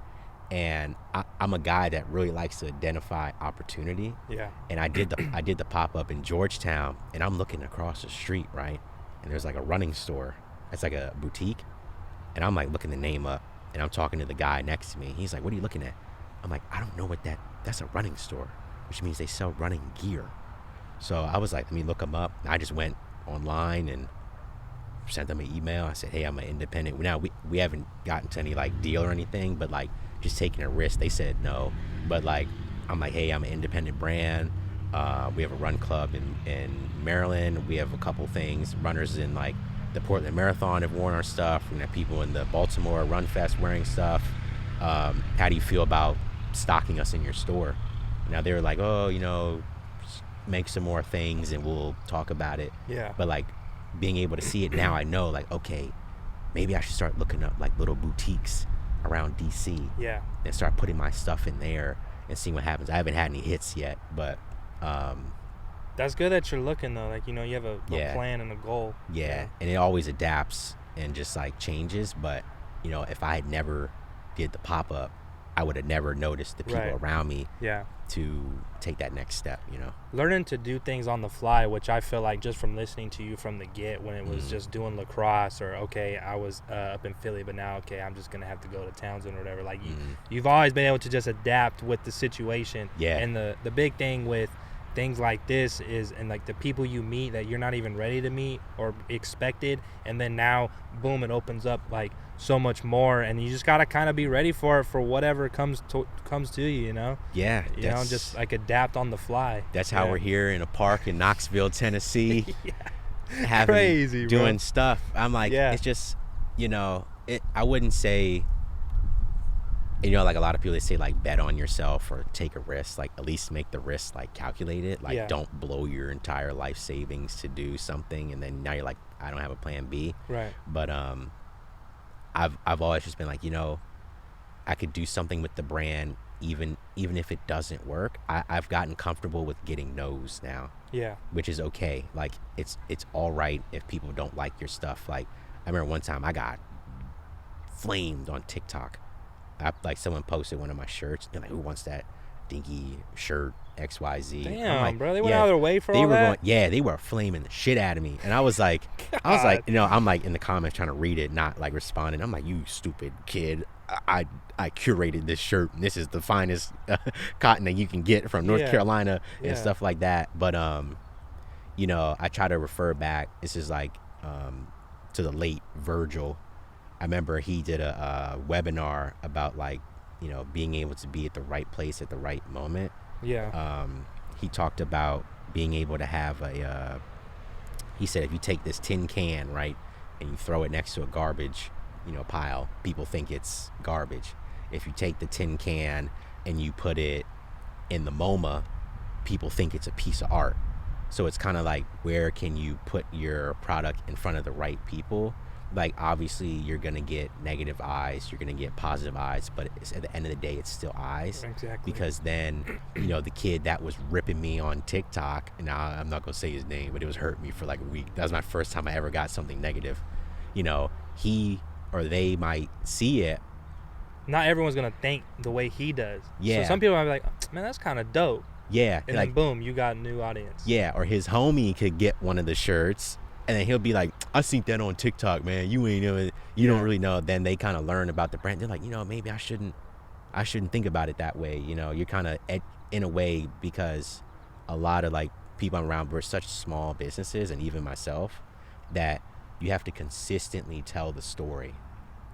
And I'm a guy that really likes to identify opportunity. Yeah. And I did the pop-up in Georgetown, and I'm looking across the street, right? And there's like a running store. It's like a boutique. And I'm like looking the name up, and I'm talking to the guy next to me. He's like, what are you looking at? I'm like, I don't know what that's a running store, which means they sell running gear. So I was like, let me look them up. And I just went online and sent them an email. I said, hey, I'm an independent. Now we haven't gotten to any like deal or anything, but like just taking a risk. They said no, but like I'm like, hey, I'm an independent brand. We have a run club in Maryland. We have a couple things. Runners in like the Portland Marathon have worn our stuff. We have people in the Baltimore Run Fest wearing stuff. How do you feel about stocking us in your store? Now they were like, oh, you know, make some more things and we'll talk about it. Yeah. But like being able to see it now, I know like, okay, maybe I should start looking up like little boutiques around DC. Yeah. And start putting my stuff in there and seeing what happens. I haven't had any hits yet, but that's good that you're looking though. Like, you know, you have a plan and a goal. Yeah. And it always adapts and just like changes. But, you know, if I had never did the pop-up, I would have never noticed the people around me to take that next step, you know. Learning to do things on the fly, which I feel like just from listening to you from the get, when it was just doing lacrosse, or okay, I was up in Philly, but now okay, I'm just gonna have to go to Townsend or whatever. Like you've always been able to just adapt with the situation. Yeah. And the big thing with things like this is, and like the people you meet that you're not even ready to meet or expected, and then now boom, it opens up like so much more, and you just gotta kind of be ready for it, for whatever comes to you, you know. Yeah. You know, just like adapt on the fly. That's how we're here in a park in Knoxville, Tennessee. Having Crazy, doing bro. stuff. I'm like, it's just, you know, I wouldn't say, you know, like a lot of people, they say like bet on yourself or take a risk. Like at least make the risk like calculated. Like don't blow your entire life savings to do something, and then now you're like, I don't have a plan B. Right. But I've always just been like, you know, I could do something with the brand even if it doesn't work. I've gotten comfortable with getting no's now. Yeah. Which is okay. Like it's all right if people don't like your stuff. Like I remember one time I got flamed on TikTok. Like someone posted one of my shirts. They're like, who wants that dinky shirt XYZ? Damn, like, bro, they went out of their way for all that? They were flaming the shit out of me. And I was like, you know, I'm like in the comments trying to read it, not like responding. I'm like, you stupid kid. I curated this shirt, and this is the finest cotton that you can get from North Carolina and stuff like that. But you know, I try to refer back. This is like to the late Virgil. I remember he did a webinar about like, you know, being able to be at the right place at the right moment. Yeah. He talked about being able to have he said if you take this tin can, right, and you throw it next to a garbage, you know, pile, people think it's garbage. If you take the tin can and you put it in the MoMA, people think it's a piece of art. So it's kind of like, where can you put your product in front of the right people? Like obviously you're gonna get negative eyes, you're gonna get positive eyes, but at the end of the day it's still eyes. Exactly. Because then, you know, the kid that was ripping me on TikTok, and now I'm not gonna say his name, but it was hurting me for like a week. That was my first time I ever got something negative. You know, he or they might see it. Not everyone's gonna think the way he does. Yeah. So some people might be like, man, that's kind of dope. Yeah. And like, then boom, you got a new audience. Yeah. Or his homie could get one of the shirts, and then he'll be like, I seen that on TikTok, man. You ain't know it. You don't really know. Then they kind of learn about the brand. They're like, you know, maybe I shouldn't think about it that way. You know, you're kind of in a way, because a lot of like people I'm around, we're such small businesses, and even myself, that you have to consistently tell the story.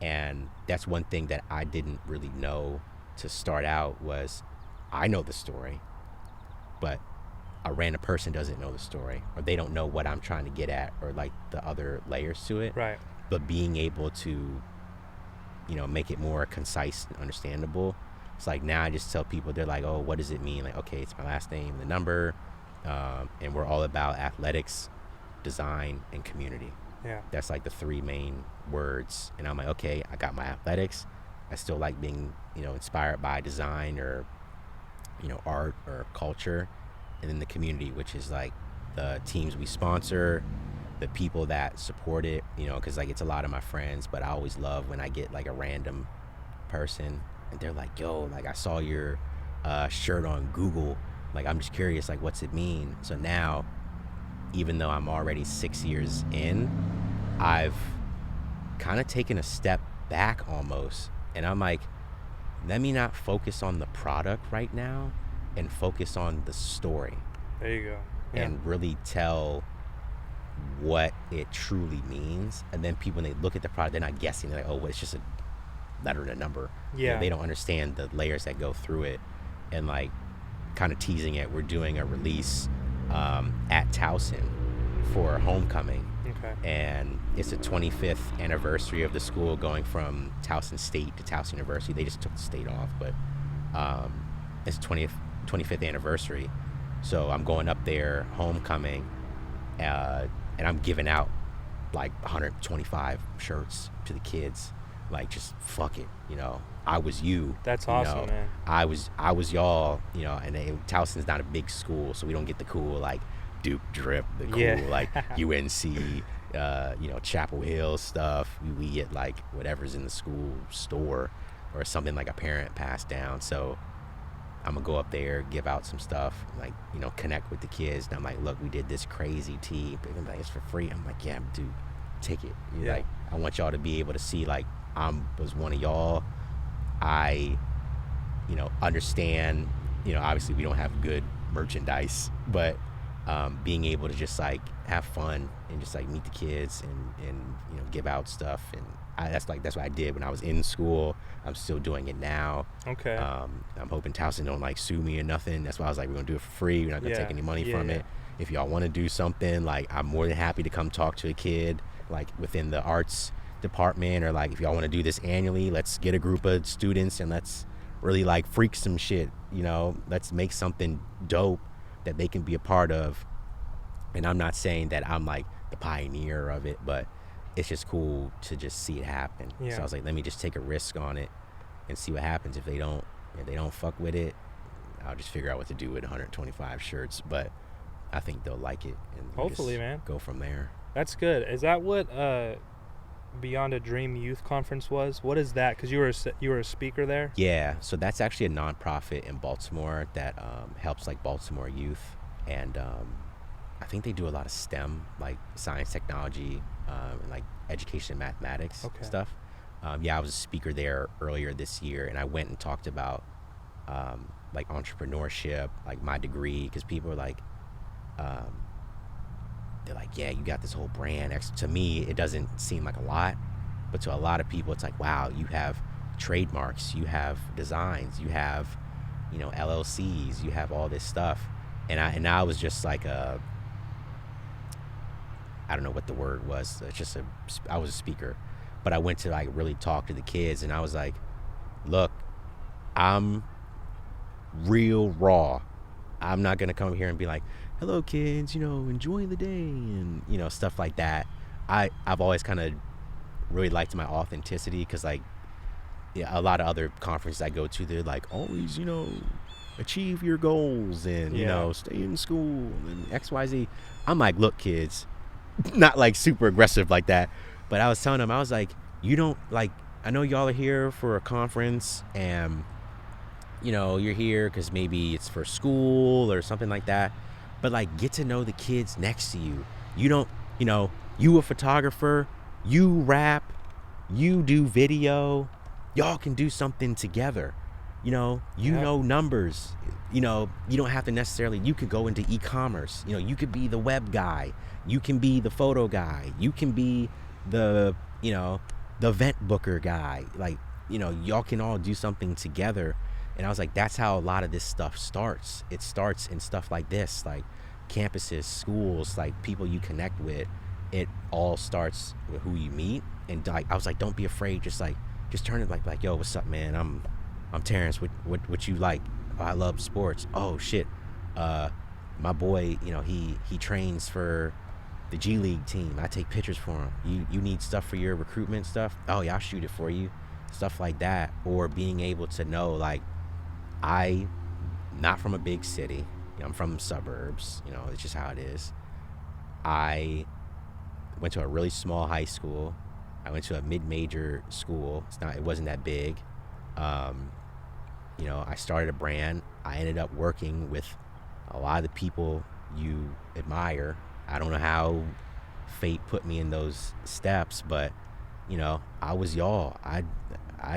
And that's one thing that I didn't really know to start out, was I know the story, but a random person doesn't know the story, or they don't know what I'm trying to get at, or like the other layers to it. Right. But being able to, you know, make it more concise and understandable, It's like now I just tell people, they're like, oh, what does it mean? Like, okay, it's my last name, the number, and we're all about athletics, design, and community. Yeah. That's like the 3 main words. And I'm like, okay, I got my athletics. I still like being, inspired by design or, art or culture. And then the community, which is like the teams we sponsor, the people that support it, because like it's a lot of my friends, but I always love when I get like a random person and they're like, yo, like I saw your shirt on Google. Like, I'm just curious, like, what's it mean? So now, even though I'm already 6 years in, I've kind of taken a step back almost. And I'm like, let me not focus on the product right now and focus on the story. There you go. Yeah. And really tell what it truly means. And then people, when they look at the product, they're not guessing. They're like, oh, well, it's just a letter and a number. Yeah. They don't understand the layers that go through it. And like kind of teasing it, we're doing a release at Towson for homecoming. Okay. And it's the 25th anniversary of the school going from Towson State to Towson University. They just took the state off, but it's 25th anniversary. So I'm going up there, homecoming, and I'm giving out like 125 shirts to the kids. Like, just fuck it, I was you. That's awesome, man. I was y'all, and Towson's not a big school, so we don't get the cool like Duke drip, the cool like UNC, Chapel Hill stuff. We get like whatever's in the school store or something like a parent passed down. So I'm gonna go up there, give out some stuff, like, connect with the kids. And I'm like, look, we did this crazy tee. But like, it's for free. I'm like, yeah, dude, take it. Like, I want y'all to be able to see like I was one of y'all. I, understand, obviously we don't have good merchandise, but being able to just like have fun and just like meet the kids and give out stuff. And that's what I did when I was in school. I'm still doing it now. Okay. I'm hoping Towson don't like sue me or nothing. That's why I was like, we're gonna do it for free. We're not gonna take any money from it. If y'all want to do something, like, I'm more than happy to come talk to a kid like within the arts department, or like if y'all want to do this annually, let's get a group of students and let's really like freak some shit. Let's make something dope that they can be a part of. And I'm not saying that I'm like the pioneer of it, but it's just cool to just see it happen. So I was like, let me just take a risk on it and see what happens. If they don't fuck with it, I'll just figure out what to do with 125 shirts. But I think they'll like it, and hopefully, man, go from there. That's good. Is that what Beyond a Dream Youth Conference was? What is that? Because you were a speaker there. Yeah, so that's actually a nonprofit in Baltimore that helps like Baltimore youth, and I think they do a lot of STEM, like science, technology, and like education, mathematics stuff. I was a speaker there earlier this year, and I went and talked about like entrepreneurship, like my degree, because people are like, they're like, yeah, you got this whole brand. To me, it doesn't seem like a lot, but to a lot of people, it's like, wow, you have trademarks, you have designs, you have, LLCs, you have all this stuff. And I was just like I don't know what the word was. It's just I was a speaker, but I went to like really talk to the kids, and I was like, look, I'm real raw. I'm not gonna come here and be like, hello kids, enjoy the day, and stuff like that. I've always kind of really liked my authenticity, because like, a lot of other conferences I go to, they're like, always achieve your goals and stay in school and XYZ. I'm like, look kids, not like super aggressive like that, but I was telling them, I was like, you don't like, I know y'all are here for a conference, and you're here because maybe it's for school or something like that, but like, get to know the kids next to you. You don't, you a photographer, you rap, you do video, y'all can do something together. Know numbers. You don't have to necessarily, you could go into e-commerce. You could be the web guy, you can be the photo guy, you can be the event booker guy. Like, y'all can all do something together. And I was like, that's how a lot of this stuff starts. It starts in stuff like this, like campuses, schools, like people you connect with. It all starts with who you meet. And like, I was like, don't be afraid. Just turn it like, yo, what's up, man? I'm I'm Terrance. What you like? Oh, I love sports. Oh shit. My boy, he trains for the G League team. I take pictures for him. You need stuff for your recruitment stuff? Oh yeah, I'll shoot it for you. Stuff like that. Or being able to know, like, I not from a big city. I'm from suburbs. It's just how it is. I went to a really small high school. I went to a mid-major school. It wasn't that big. I started a brand. I ended up working with a lot of the people you admire. I don't know how fate put me in those steps, but I was y'all. I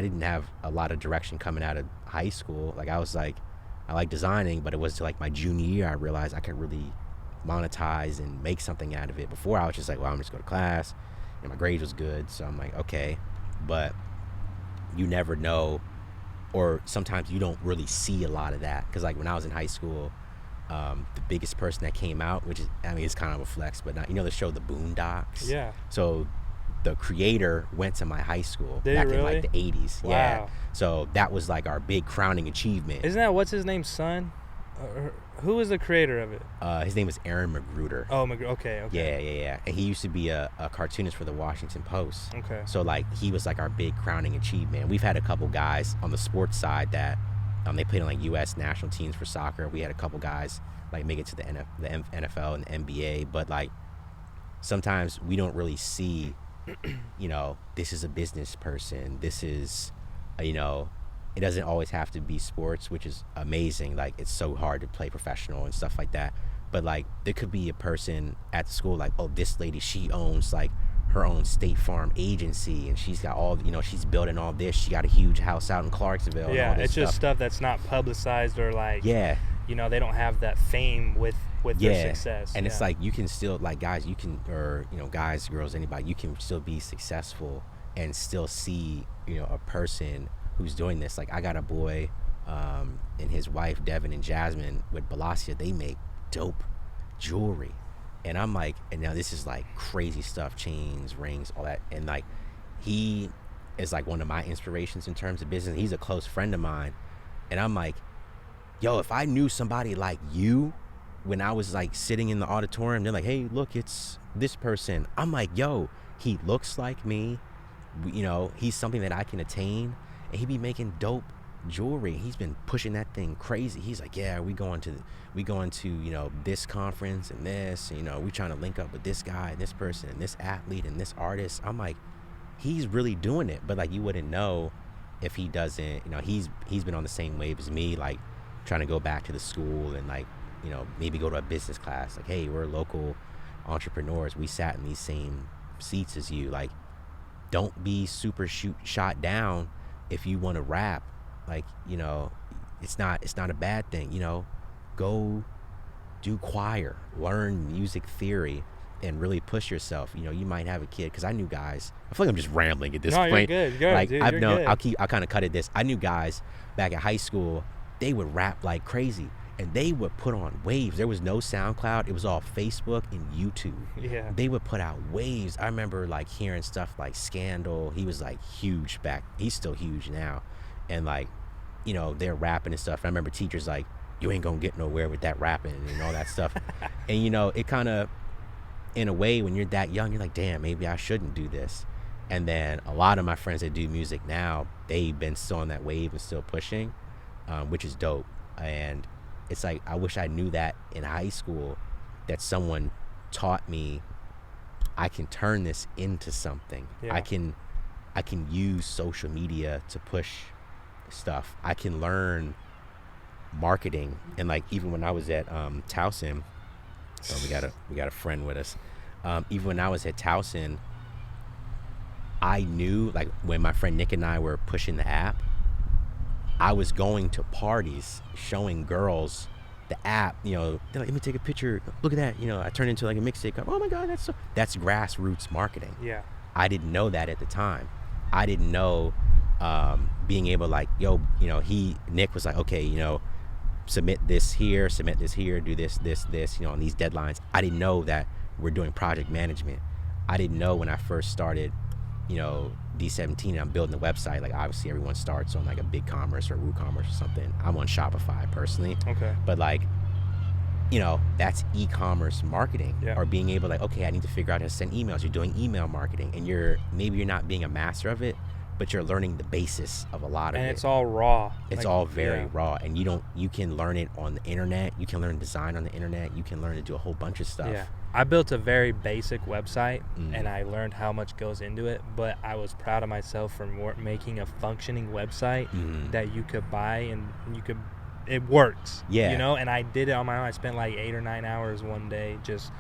didn't have a lot of direction coming out of high school. Like, I was like, I like designing, but it was like my junior year I realized I could really monetize and make something out of it. Before, I was just like, well, I'm just going to class, and my grades was good, so I'm like, okay. But you never know, or sometimes you don't really see a lot of that, because like when I was in high school, the biggest person that came out, which is, it's kind of a flex, but not, the show The Boondocks? Yeah. So the creator went to my high school back in like the 80s. Wow. Yeah. So that was like our big crowning achievement. Isn't that what's his name's son? Who is the creator of it? His name is Aaron Magruder. Oh, okay. Yeah. And he used to be a cartoonist for the Washington Post. Okay. So like he was like our big crowning achievement. We've had a couple guys on the sports side that they played on like U.S. national teams for soccer. We had a couple guys like make it to the NFL and the NBA, but like sometimes we don't really see, this is a business person. This is, it doesn't always have to be sports, which is amazing. Like, it's so hard to play professional and stuff like that. But like, there could be a person at the school like, oh, this lady, she owns like her own State Farm agency, and she's got all, she's building all this. She got a huge house out in Clarksville. Yeah, and all this it's just stuff that's not publicized, or like, yeah, they don't have that fame with their success. And it's like, you can still, like, guys, you can, or guys, girls, anybody, you can still be successful and still see a person who's doing this. Like, I got a boy and his wife Devin and Jasmine with Balasia. They make dope jewelry, and I'm like, and now this is like crazy stuff, chains, rings, all that. And like, he is like one of my inspirations in terms of business. He's a close friend of mine, and I'm like, yo, if I knew somebody like you when I was like sitting in the auditorium, they're like, hey, look, it's this person. I'm like, yo, he looks like me, he's something that I can attain, and he be making dope jewelry. He's been pushing that thing crazy. He's like, yeah, we going to this conference and this, we trying to link up with this guy and this person and this athlete and this artist. I'm like, he's really doing it. But like, you wouldn't know if he doesn't, he's been on the same wave as me, like trying to go back to the school and like, maybe go to a business class. Like, hey, we're local entrepreneurs. We sat in these same seats as you. Like, don't be super shot down if you want to rap. Like, it's not a bad thing. Go do choir, learn music theory, and really push yourself. You might have a kid, because I knew guys. I feel like I'm just rambling at this point. No, you're good. Like, dude, I've you're known. good. I'll kind of cut it this. I knew guys back at high school. They would rap like crazy, and they would put on waves. There was no SoundCloud. It was all Facebook and YouTube. Yeah. They would put out waves. I remember like hearing stuff like Scandal. He was like huge back. He's still huge now, and like, they're rapping and stuff. I remember teachers like, you ain't gonna get nowhere with that rapping and all that stuff. And it kind of, in a way, when you're that young, you're like, damn, maybe I shouldn't do this. And then a lot of my friends that do music now, they've been still on that wave and still pushing, which is dope. And it's like, I wish I knew that in high school, that someone taught me I can turn this into something. Yeah. I can use social media to push stuff. I can learn marketing. And like, even when I was at Towson, we got a friend with us. Even when I was at Towson, I knew, like, when my friend Nick and I were pushing the app, I was going to parties showing girls the app. They're like, let me take a picture, look at that. I turned into like a mixtape. Oh my god, that's grassroots marketing. Yeah. I didn't know that at the time. I didn't know being able, like, Nick was like, okay, submit this here, do this, on these deadlines. I didn't know that we're doing project management. I didn't know when I first started, D17 and I'm building a website, like obviously everyone starts on like a BigCommerce or WooCommerce or something. I'm on Shopify personally. Okay. But like, you know, that's e-commerce marketing. Yeah. Or being able to, like, okay, I need to figure out how to send emails. You're doing email marketing, and maybe you're not being a master of it, but you're learning the basis of a lot of it. And it's all raw. It's all very raw, and you can learn it on the internet. You can learn design on the internet. You can learn to do a whole bunch of stuff. Yeah. I built a very basic website, and I learned how much goes into it, but I was proud of myself for making a functioning website that you could buy and it works. Yeah. You know, and I did it on my own. I spent like 8 or 9 hours one day just,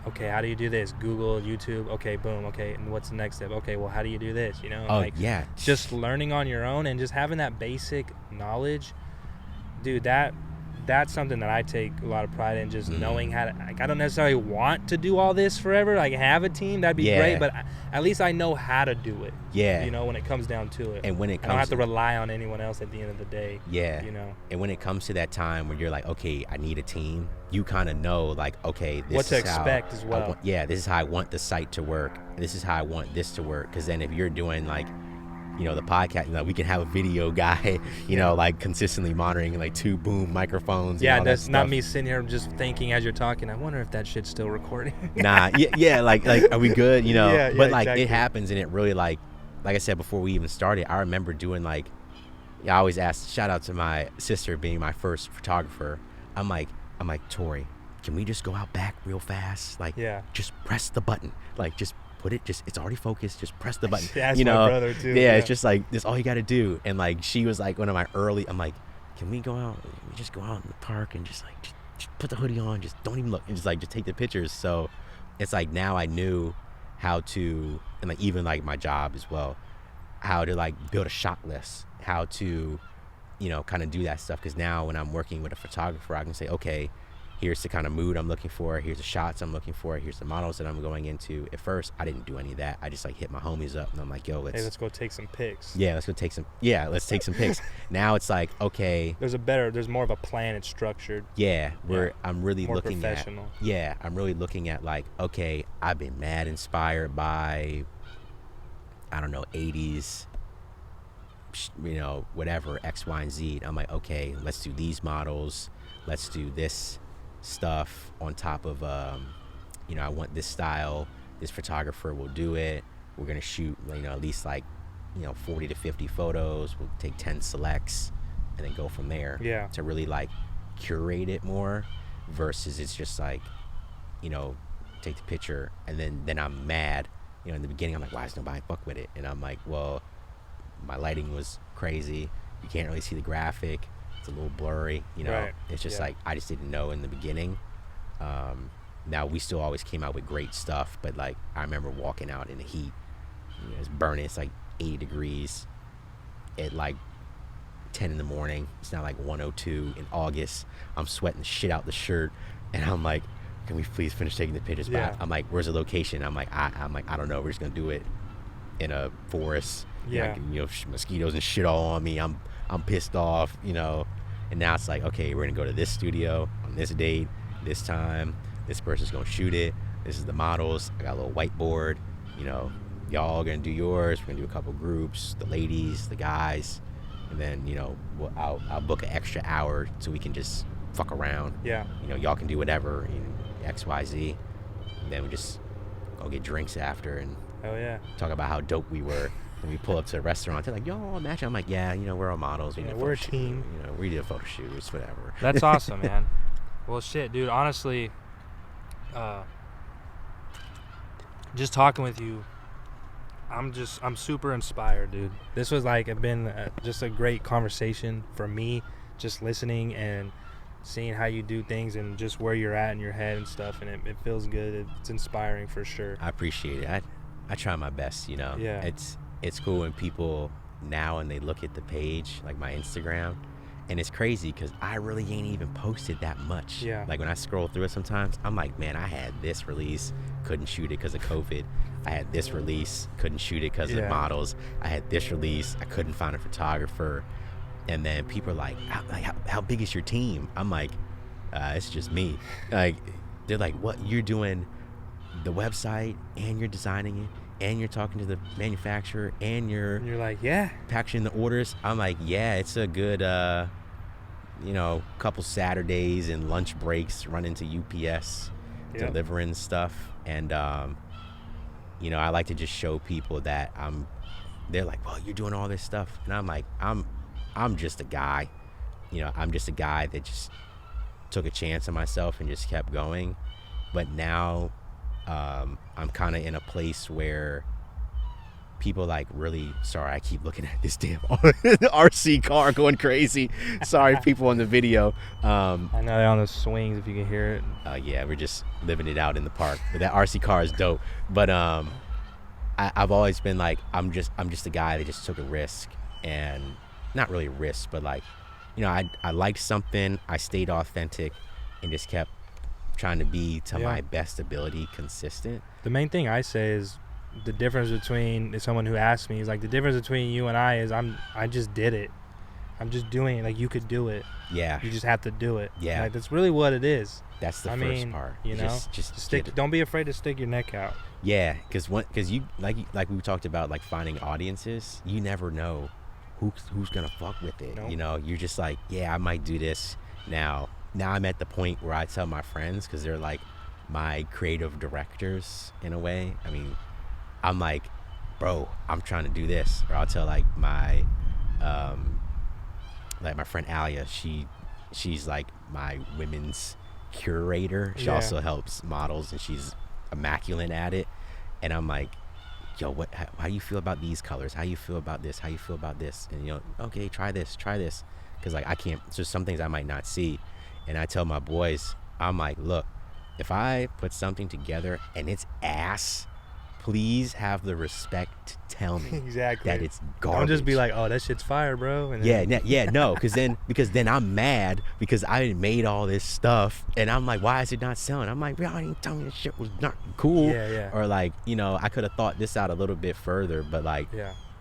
okay, how do you do this? Google, YouTube, okay, boom, okay, and what's the next step? Okay, well, how do you do this? You know, just learning on your own and just having that basic knowledge, dude, that's something that I take a lot of pride in, just knowing how to, like, I don't necessarily want to do all this forever, like have a team, that'd be great, but at least I know how to do it. Yeah. You know, when it comes down to it. And when it comes, I don't have to rely on anyone else at the end of the day. Yeah. You know. And when it comes to that time when you're like, okay, I need a team, you kind of know, like, okay, this what to is expect as well. This is how I want the site to work. This is how I want this to work. Because then if you're doing like, you know, the podcast, you know, we can have a video guy, you know, like consistently monitoring like 2 boom microphones. Yeah, and all that's that not stuff. me sitting here just thinking as you're talking, I wonder if that shit's still recording. Like are we good? You know, but like exactly. It happens, and it really like I said before we even started, I remember doing like, I always ask, shout out to my sister being my first photographer. I'm like, Tori, can we just go out back real fast? Like, just press the button. Like, just put it, it's already focused. Just press the button. That's you know, my brother too. Yeah, it's just like, this all you got to do. And like, she was like one of my early, I'm like, can we go out? We just go out in the park and just like, just put the hoodie on. Just don't even look. And just take the pictures. So it's like, now I knew how to, and like even like my job as well, how to like build a shot list, how to, you know, kind of do that stuff. Because now when I'm working with a photographer, I can say, okay, here's the kind of mood I'm looking for, here's the shots I'm looking for, here's the models that I'm going into. At first, I didn't do any of that. I just like hit my homies up and I'm like, yo, let's go take some pics. Let's take some pics. Now it's like, okay, there's more of a plan. It's structured. I'm really more looking professional. I'm really looking at like, okay, I've been mad inspired by, I don't know, 80s, you know, whatever, X, Y, and Z. I'm like, okay, let's do these models, let's do this stuff on top of, you know, I want this style, this photographer will do it, we're gonna shoot, you know, at least like, you know, 40 to 50 photos, we'll take 10 selects and then go from there. To really like curate it more, versus it's just like, you know, take the picture and then I'm mad, you know, in the beginning I'm like, why is nobody fuck with it? And I'm like, well, my lighting was crazy, you can't really see the graphic, it's a little blurry, you know. It's just like, I just didn't know in the beginning. Now we still always came out with great stuff, but like I remember walking out in the heat, you know, it's burning, it's like 80 degrees at like 10 in the morning. It's now like 102 in August. I'm sweating the shit out the shirt, and I'm like, can we please finish taking the pictures? But I'm like, where's the location? I'm like, I don't know. We're just gonna do it in a forest. Like, you know, mosquitoes and shit all on me. I'm pissed off, you know. And now it's like, okay, we're gonna go to this studio on this date, this time. This person's gonna shoot it. This is the models. I got a little whiteboard. You know, y'all gonna do yours. We're gonna do a couple groups, the ladies, the guys, and then, you know, I'll book an extra hour so we can just fuck around. You know, y'all can do whatever, you know, X, Y, Z. And then we just go get drinks after and talk about how dope we were. And we pull up to a restaurant. They're like, yo, imagine. I'm like, yeah, you know, we're all models. We're a team. You know, we did a photo shoot. It's whatever. That's awesome, man. Well, shit, dude. Honestly, just talking with you, I'm super inspired, dude. This was like just a great conversation for me, just listening and seeing how you do things and just where you're at in your head and stuff. And it feels good. It's inspiring for sure. I appreciate it. I try my best, you know. It's cool when people now and they look at the page, like my Instagram, and it's crazy because I really ain't even posted that much. Like when I scroll through it sometimes, I'm like, man, I had this release, couldn't shoot it because of COVID. I had this release, couldn't shoot it because of models. I had this release, I couldn't find a photographer. And then people are like, how big is your team? I'm like, it's just me. Like, they're like, what, you're doing the website and you're designing it and you're talking to the manufacturer, and you're like, yeah, packaging the orders. I'm like, yeah, it's a good, couple Saturdays and lunch breaks running to UPS, delivering stuff. And, I like to just show people that they're like, well, you're doing all this stuff. And I'm like, I'm just a guy. I'm just a guy that just took a chance on myself and just kept going. But now I'm kind of in a place where people like really, sorry, I keep looking at this damn RC car going crazy. Sorry, people on the video. I know they're on the swings if you can hear it. Yeah, we're just living it out in the park. But that RC car is dope. But I've always been like, I'm just a guy that just took a risk, and not really a risk, but like, I liked something, I stayed authentic, and just kept trying to be to my best ability consistent. The main thing I say is the difference between someone who asks me is like, the difference between you and I is I just did it. I'm just doing it. Like, you could do it. Yeah. You just have to do it. Yeah. Like, that's really what it is. That's the first part. Just stick. Don't be afraid to stick your neck out. Yeah, because you like we talked about, like, finding audiences. You never know who's gonna fuck with it. Nope. You're just like, yeah, I might do this now. Now I'm at the point where I tell my friends, because they're like my creative directors in a way. I mean, I'm like, bro, I'm trying to do this. Or I'll tell like my friend Alia, she's like my women's curator. She also helps models, and she's immaculate at it. And I'm like, yo, how do you feel about these colors? How you feel about this? How you feel about this? And okay, try this. Because like, I can't, there's some things I might not see. And I tell my boys, I'm like, look, if I put something together and it's ass, please have the respect to tell me exactly that it's garbage. Don't just be like, oh, that shit's fire, bro. And No, because then I'm mad because I made all this stuff, and I'm like, why is it not selling? I'm like, bro, I didn't tell me this shit was not cool. Or like, I could have thought this out a little bit further, but like,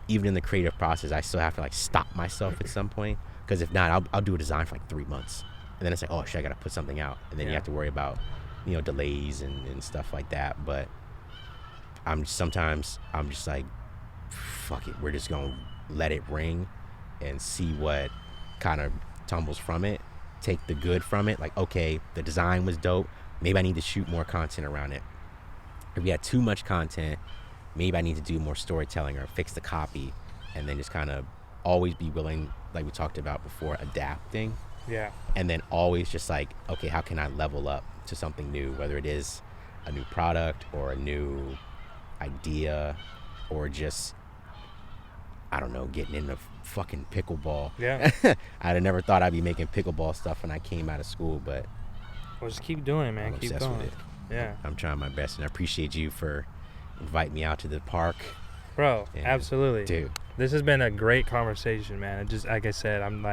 even in the creative process, I still have to like stop myself at some point, because if not, I'll do a design for like 3 months, and then it's like, oh shit, I gotta put something out, and then you have to worry about delays and stuff like that. But sometimes I'm just like, fuck it, we're just gonna let it ring and see what kind of tumbles from it. Take the good from it. Like, okay, the design was dope, maybe I need to shoot more content around it. If we had too much content, maybe I need to do more storytelling or fix the copy, and then just kind of always be willing, like we talked about before, adapting. And then always just like, okay, how can I level up to something new, whether it is a new product or a new idea, or just, I don't know, getting into fucking pickleball. I'd have never thought I'd be making pickleball stuff when I came out of school, but well, just keep doing it, man. Keep going with it. I'm trying my best, and I appreciate you for inviting me out to the park, bro. And absolutely, dude, this has been a great conversation, man. It just, like I said, I'm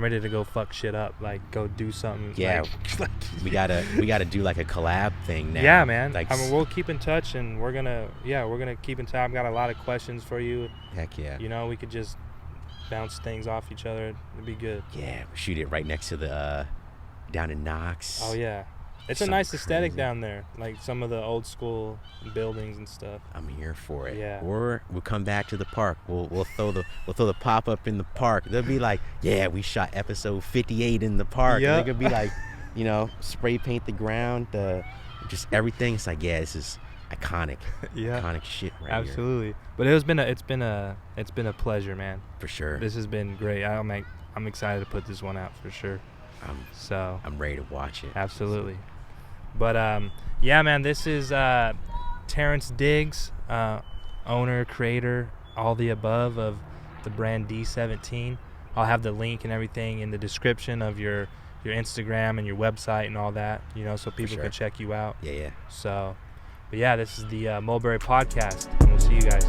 ready to go fuck shit up, like go do something. Like, we gotta do like a collab thing now. Yeah, man. Like, I mean, we'll keep in touch, and we're gonna keep in touch. I've got a lot of questions for you. Heck yeah. We could just bounce things off each other. It'd be good. Yeah, shoot it right next to the down in Knox. Oh yeah. It's a nice aesthetic down there, like some of the old school buildings and stuff. I'm here for it. Yeah. Or we'll come back to the park. We'll throw the pop up in the park. They'll be like, yeah, we shot episode 58 in the park. Yep. And they could be like, spray paint the ground, just everything. It's like, yeah, this is iconic. Iconic shit right here. Absolutely. But it's been a pleasure, man. For sure. This has been great. I'm excited to put this one out for sure. I'm ready to watch it. Absolutely. But yeah, man, this is Terrance Diggs, owner, creator, all the above of the brand D17. I'll have the link and everything in the description of your Instagram and your website and all that, so people can check you out. Yeah. So, but yeah, this is the Mulberry Podcast, and we'll see you guys.